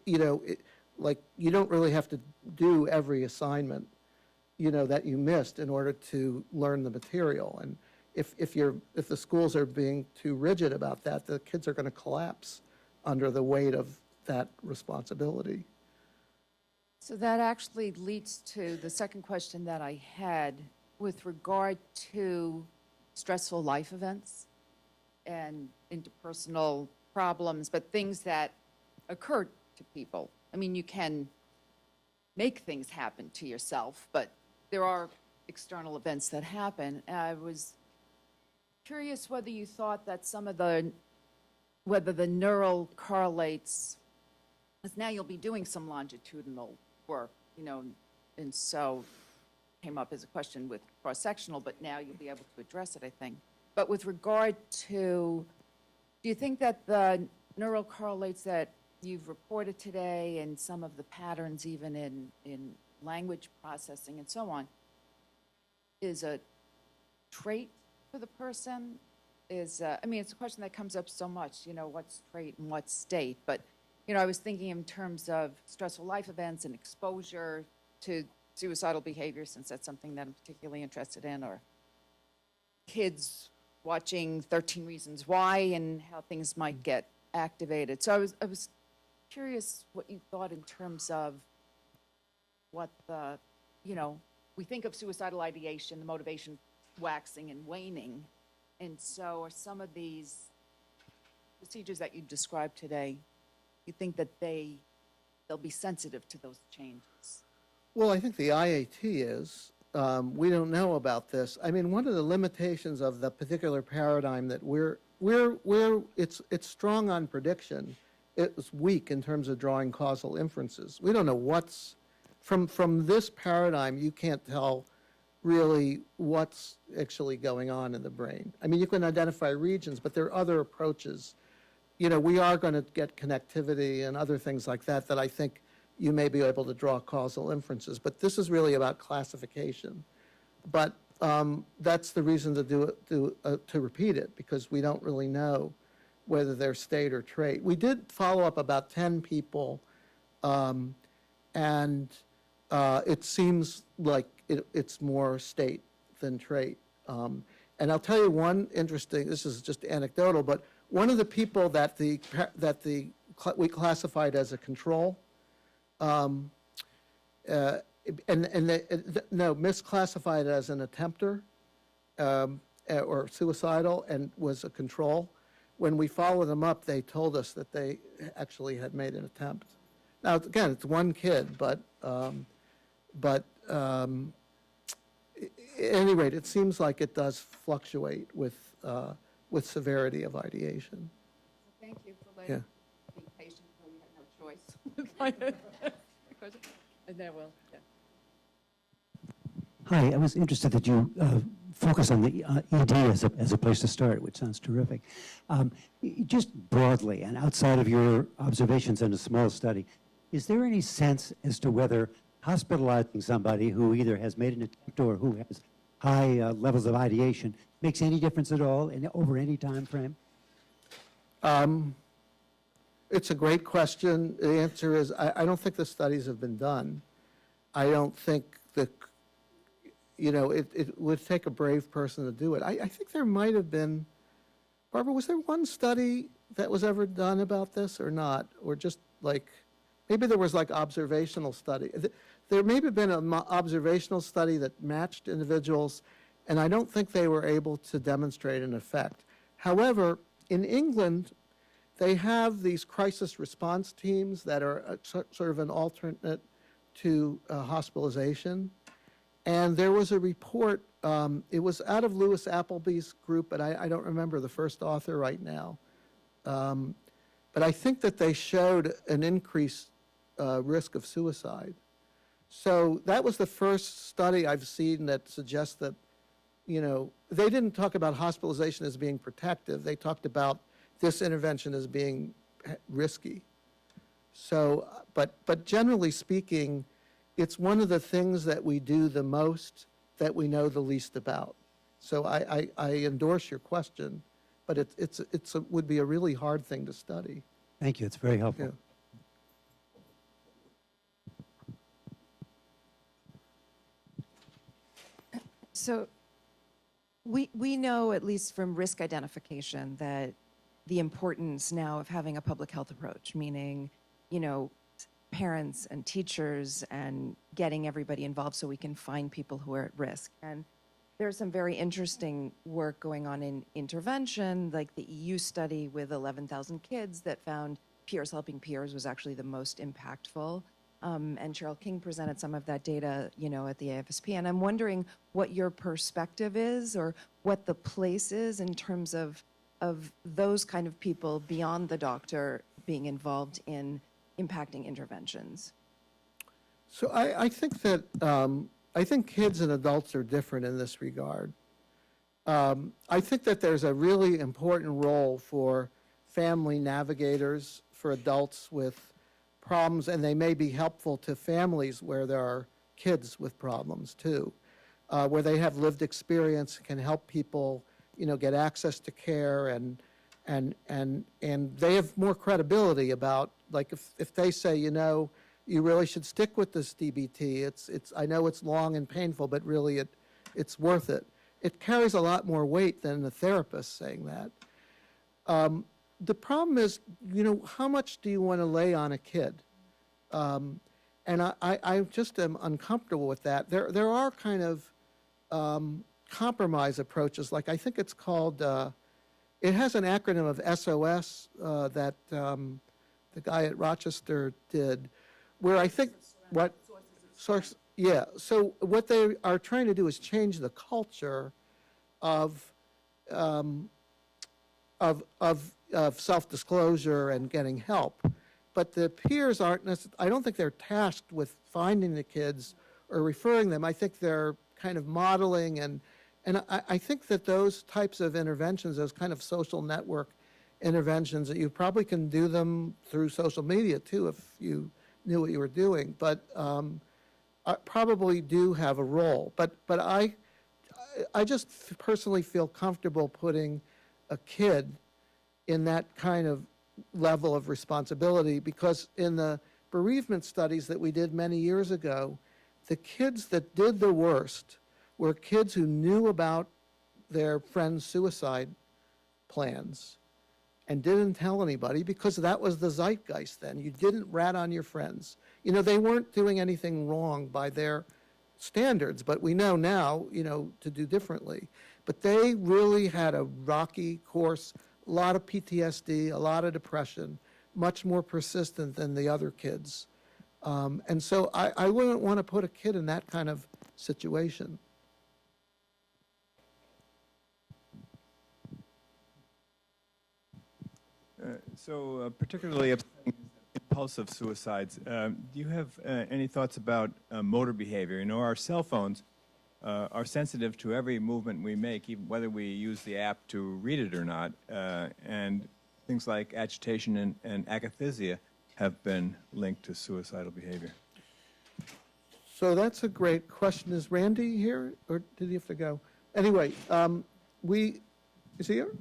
Speaker 3: you don't really have to do every assignment, that you missed in order to learn the material. And if the schools are being too rigid about that, the kids are going to collapse under the weight of that responsibility.
Speaker 1: So that actually leads to the second question that I had with regard to stressful life events and interpersonal problems, but things that occur to people. You can make things happen to yourself, but there are external events that happen. And I was curious whether you thought that whether the neural correlates, because now you'll be doing some longitudinal work, and so came up as a question with cross-sectional, but now you'll be able to address it, I think. But with regard to, do you think that the neural correlates that you've reported today and some of the patterns even in language processing and so on is a trait for the person? It's a question that comes up so much, what's trait and what's state. But, I was thinking in terms of stressful life events and exposure to suicidal behavior, since that's something that I'm particularly interested in, or kids watching 13 Reasons Why and how things might get activated. So I was curious what you thought in terms of what the, we think of suicidal ideation, the motivation waxing and waning. And so are some of these procedures that you described today, you think that they'll be sensitive to those changes?
Speaker 3: Well, I think the IAT is. We don't know about this. One of the limitations of the particular paradigm that it's strong on prediction. It's weak in terms of drawing causal inferences. We don't know what's, from this paradigm, you can't tell really what's actually going on in the brain. You can identify regions, but there are other approaches. We are going to get connectivity and other things like that I think you may be able to draw causal inferences. But this is really about classification. But that's the reason to do it, to repeat it, because we don't really know whether they're state or trait. We did follow up about 10 people, and it seems like it's more state than trait. And I'll tell you one interesting, this is just anecdotal, but one of the people that we classified as a control, misclassified as an attempter or suicidal and was a control. when we followed them up, they told us that they actually had made an attempt. Now, again, it's one kid, but at any rate, it seems like it does fluctuate with severity of ideation.
Speaker 1: Thank you for
Speaker 3: Yeah.
Speaker 1: being patient when we had no choice. And then we'll, yeah.
Speaker 4: Hi, I was interested that you focus on the ED as a place to start, which sounds terrific. Just broadly, and outside of your observations in a small study, is there any sense as to whether hospitalizing somebody who either has made an attempt or who has high levels of ideation makes any difference at all over any time frame?
Speaker 3: It's a great question. The answer is, I don't think the studies have been done. I don't think that, it would take a brave person to do it. I think there might have been, Barbara, was there one study that was ever done about this or not? Or just like, maybe there was like observational study. There may have been an observational study that matched individuals, and I don't think they were able to demonstrate an effect. However, in England, they have these crisis response teams that are sort of an alternate to hospitalization. And there was a report, it was out of Lewis Appleby's group, but I don't remember the first author right now. But I think that they showed an increased risk of suicide. So that was the first study I've seen that suggests that, they didn't talk about hospitalization as being protective. They talked about this intervention as being risky. So, but generally speaking, it's one of the things that we do the most that we know the least about. So I endorse your question, but it would be a really hard thing to study.
Speaker 4: Thank you. It's very helpful.
Speaker 3: Yeah.
Speaker 5: So we know, at least from risk identification, that the importance now of having a public health approach, meaning, parents and teachers and getting everybody involved so we can find people who are at risk. And there's some very interesting work going on in intervention, like the EU study with 11,000 kids that found peers helping peers was actually the most impactful. And Cheryl King presented some of that data, at the AFSP. And I'm wondering what your perspective is, or what the place is in terms of those kind of people beyond the doctor being involved in impacting interventions.
Speaker 3: So I think that, I think kids and adults are different in this regard. I think that there's a really important role for family navigators for adults with problems, and they may be helpful to families where there are kids with problems too, where they have lived experience, can help people, get access to care, and they have more credibility about, like, if they say, you really should stick with this DBT. It's I know it's long and painful, but really it's worth it. It carries a lot more weight than the therapist saying that. The problem is, how much do you want to lay on a kid? And I just am uncomfortable with that. There are kind of compromise approaches, like I think it's called, it has an acronym of SOS that the guy at Rochester did, where I think, what? Source, yeah. So what they are trying to do is change the culture of self-disclosure and getting help. But the peers aren't necessarily, I don't think they're tasked with finding the kids or referring them. I think they're kind of modeling, and I think that those types of interventions, those kind of social network interventions, that you probably can do them through social media too if you knew what you were doing, but probably do have a role. But I just personally feel comfortable putting a kid in that kind of level of responsibility, because in the bereavement studies that we did many years ago, the kids that did the worst were kids who knew about their friends' suicide plans and didn't tell anybody, because that was the zeitgeist then. You didn't rat on your friends. They weren't doing anything wrong by their standards, but we know now, to do differently. But they really had a rocky course a lot of PTSD, a lot of depression, much more persistent than the other kids. And so I wouldn't want to put a kid in that kind of situation.
Speaker 6: Particularly impulsive suicides, do you have any thoughts about motor behavior? You know, our cell phones are sensitive to every movement we make, even whether we use the app to read it or not, and things like agitation and akathisia have been linked to suicidal behavior.
Speaker 3: So that's a great question. Is Randy here, or did he have to go? Anyway, is he here?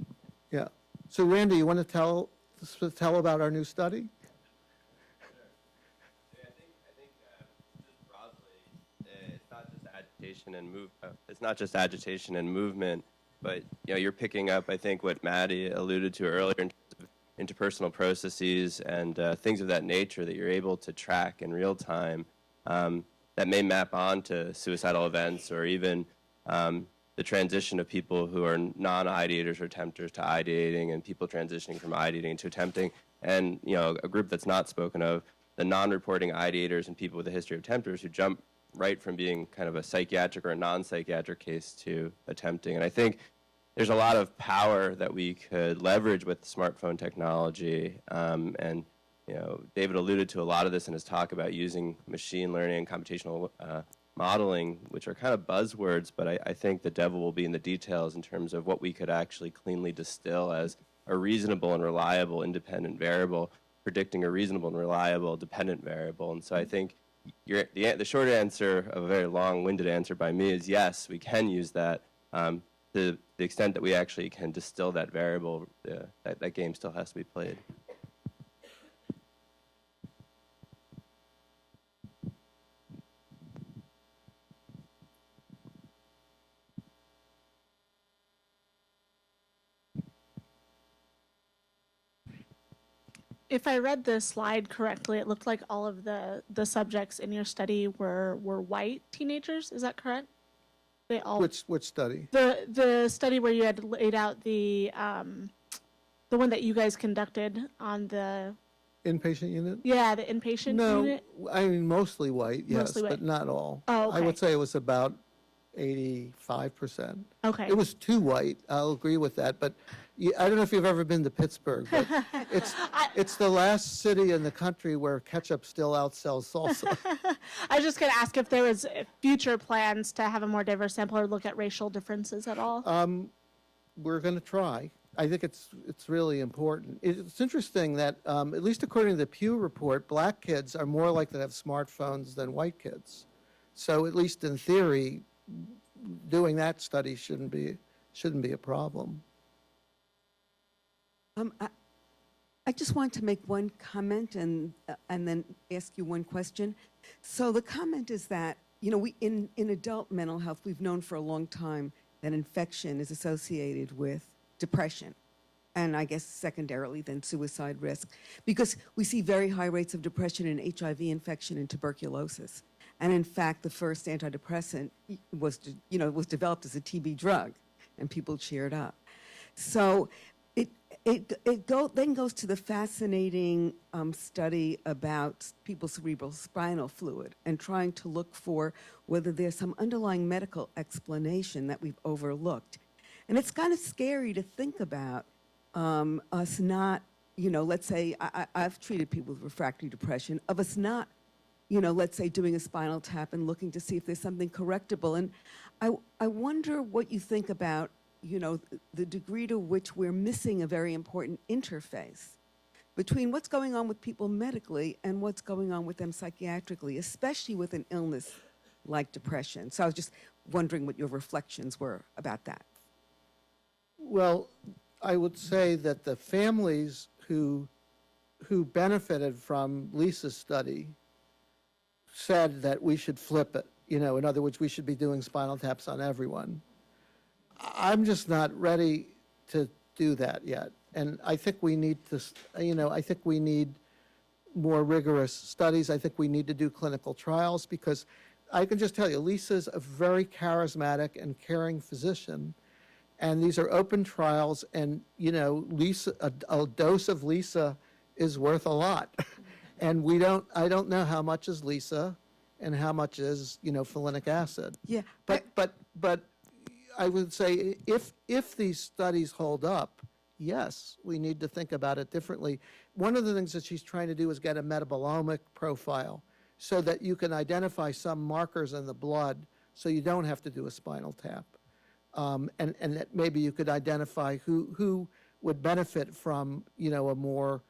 Speaker 3: Yeah. So Randy, you want to tell about our new study?
Speaker 7: I think just broadly, it's not just agitation and it's not just agitation and movement, but you're picking up, I think, what Maddie alluded to earlier in terms of interpersonal processes and things of that nature that you're able to track in real time that may map onto suicidal events, or even the transition of people who are non-ideators or attempters to ideating, and people transitioning from ideating to attempting. And a group that's not spoken of, the non-reporting ideators and people with a history of attempters who jump right from being kind of a psychiatric or a non-psychiatric case to attempting. And I think there's a lot of power that we could leverage with smartphone technology. And David alluded to a lot of this in his talk about using machine learning and computational modeling, which are kind of buzzwords, but I think the devil will be in the details in terms of what we could actually cleanly distill as a reasonable and reliable independent variable, predicting a reasonable and reliable dependent variable. And so I think the short answer of a very long-winded answer by me is yes, we can use that. To the extent that we actually can distill that variable, that game still has to be played.
Speaker 8: If I read the slide correctly, it looked like all of the subjects in your study were white teenagers. Is that correct? They all
Speaker 3: Which study?
Speaker 8: the study where you had laid out the one that you guys conducted on the
Speaker 3: Inpatient unit?
Speaker 8: the inpatient
Speaker 3: No,
Speaker 8: unit.
Speaker 3: I mean mostly white, yes,
Speaker 8: Mostly white.
Speaker 3: but not all.
Speaker 8: Oh,
Speaker 3: I
Speaker 8: okay.
Speaker 3: would say it was about 85%.
Speaker 8: Okay.
Speaker 3: It was too white. I'll agree with that, but I don't know if you've ever been to Pittsburgh, but it's the last city in the country where ketchup still outsells salsa.
Speaker 8: I was just going to ask if there was future plans to have a more diverse sample or look at racial differences at all.
Speaker 3: We're going to try. I think it's really important. It's interesting that, at least according to the Pew report, black kids are more likely to have smartphones than white kids. So at least in theory, doing that study shouldn't be a problem.
Speaker 9: I just want to make one comment and then ask you one question. So the comment is that, we in adult mental health, we've known for a long time that infection is associated with depression, and I guess secondarily then suicide risk, because we see very high rates of depression in HIV infection and tuberculosis. And in fact, the first antidepressant was developed as a TB drug, and people cheered up. So it then goes to the fascinating study about people's cerebral spinal fluid and trying to look for whether there's some underlying medical explanation that we've overlooked. And it's kind of scary to think about us not, let's say, I've treated people with refractory depression, of us not, let's say doing a spinal tap and looking to see if there's something correctable. And I wonder what you think about, the degree to which we're missing a very important interface between what's going on with people medically and what's going on with them psychiatrically, especially with an illness like depression. So I was just wondering what your reflections were about that.
Speaker 3: Well, I would say that the families who benefited from Lisa's study said that we should flip it. In other words, we should be doing spinal taps on everyone. I'm just not ready to do that yet. And I think we need to, I think we need more rigorous studies. I think we need to do clinical trials, because I can just tell you, Lisa's a very charismatic and caring physician. And these are open trials, and, you know, Lisa, a dose of Lisa is worth a lot. And I don't know how much is Lisa and how much is, you know, folinic acid.
Speaker 9: Yeah,
Speaker 3: But I would say if these studies hold up, yes, we need to think about it differently. One of the things that she's trying to do is get a metabolomic profile so that you can identify some markers in the blood so you don't have to do a spinal tap. And that maybe you could identify who would benefit from, you know, a more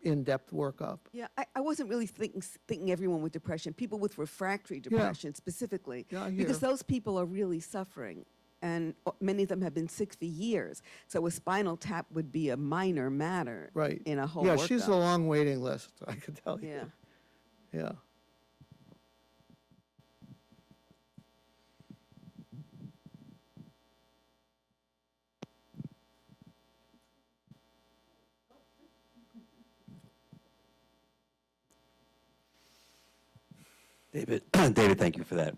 Speaker 3: in-depth workup.
Speaker 9: yeah. I wasn't really thinking everyone with depression, people with refractory depression specifically,
Speaker 3: Yeah, I
Speaker 9: because
Speaker 3: hear.
Speaker 9: those people are really suffering, and many of them have been sick for years. So a spinal tap would be a minor matter
Speaker 3: Right.
Speaker 9: in a whole
Speaker 3: Yeah,
Speaker 9: workup.
Speaker 3: she's a long waiting list, I could tell you.
Speaker 9: Yeah.
Speaker 3: Yeah.
Speaker 10: David, David, thank you for that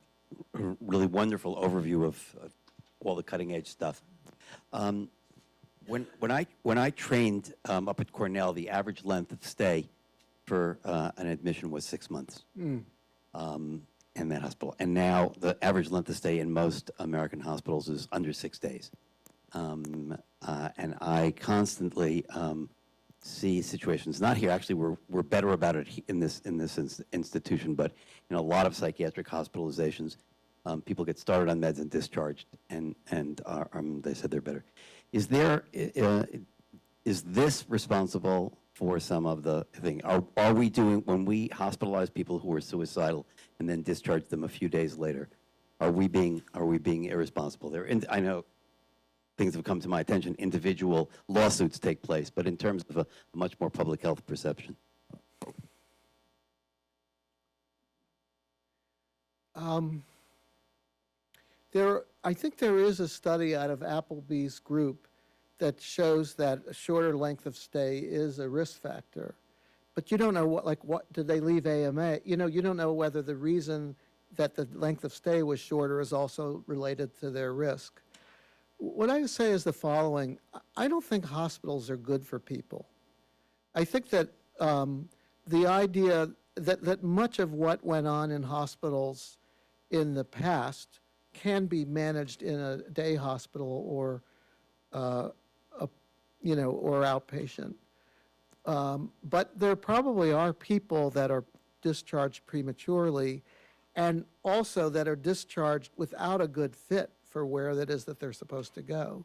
Speaker 10: really wonderful overview of all the cutting edge stuff. When I trained up at Cornell, the average length of stay for an admission was 6 months in that hospital, and now the average length of stay in most American hospitals is under 6 days. And I constantly see situations, not here, actually we're better about it in this institution, but in a lot of psychiatric hospitalizations, people get started on meds and discharged, and they said they're better. Is this responsible for some of the thing? Are we doing, when we hospitalize people who are suicidal and then discharge them a few days later, are we being irresponsible there? And I know things have come to my attention, individual lawsuits take place, but in terms of a much more public health perception.
Speaker 3: I think there is a study out of Applebee's group that shows that a shorter length of stay is a risk factor. But you don't know what did they leave AMA? You know, you don't know whether the reason that the length of stay was shorter is also related to their risk. What I would say is the following: I don't think hospitals are good for people. I think that the idea that much of what went on in hospitals in the past can be managed in a day hospital or or outpatient. But there probably are people that are discharged prematurely, and also that are discharged without a good fit for where that is that they're supposed to go.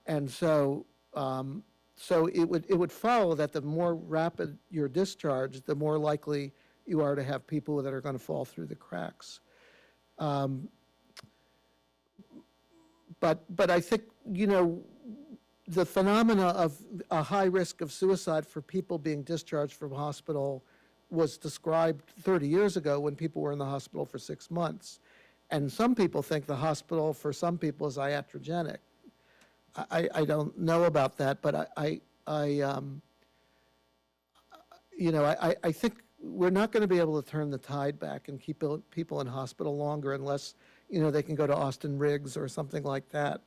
Speaker 3: And so it would follow that the more rapid your discharge, the more likely you are to have people that are going to fall through the cracks. But I think, you know, the phenomena of a high risk of suicide for people being discharged from hospital was described 30 years ago when people were in the hospital for 6 months. And some people think the hospital for some people is iatrogenic. I don't know about that, but I think we're not going to be able to turn the tide back and keep people in hospital longer unless, you know, they can go to Austin Riggs or something like that.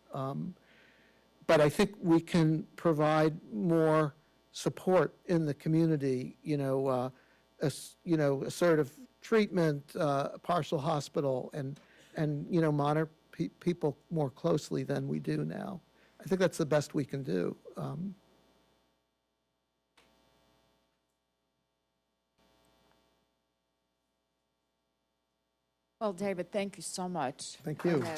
Speaker 3: But I think we can provide more support in the community, assertive treatment, partial hospital, and monitor people more closely than we do now. I think that's the best we can do.
Speaker 1: Well, David, thank you so much.
Speaker 3: Thank you.
Speaker 1: I know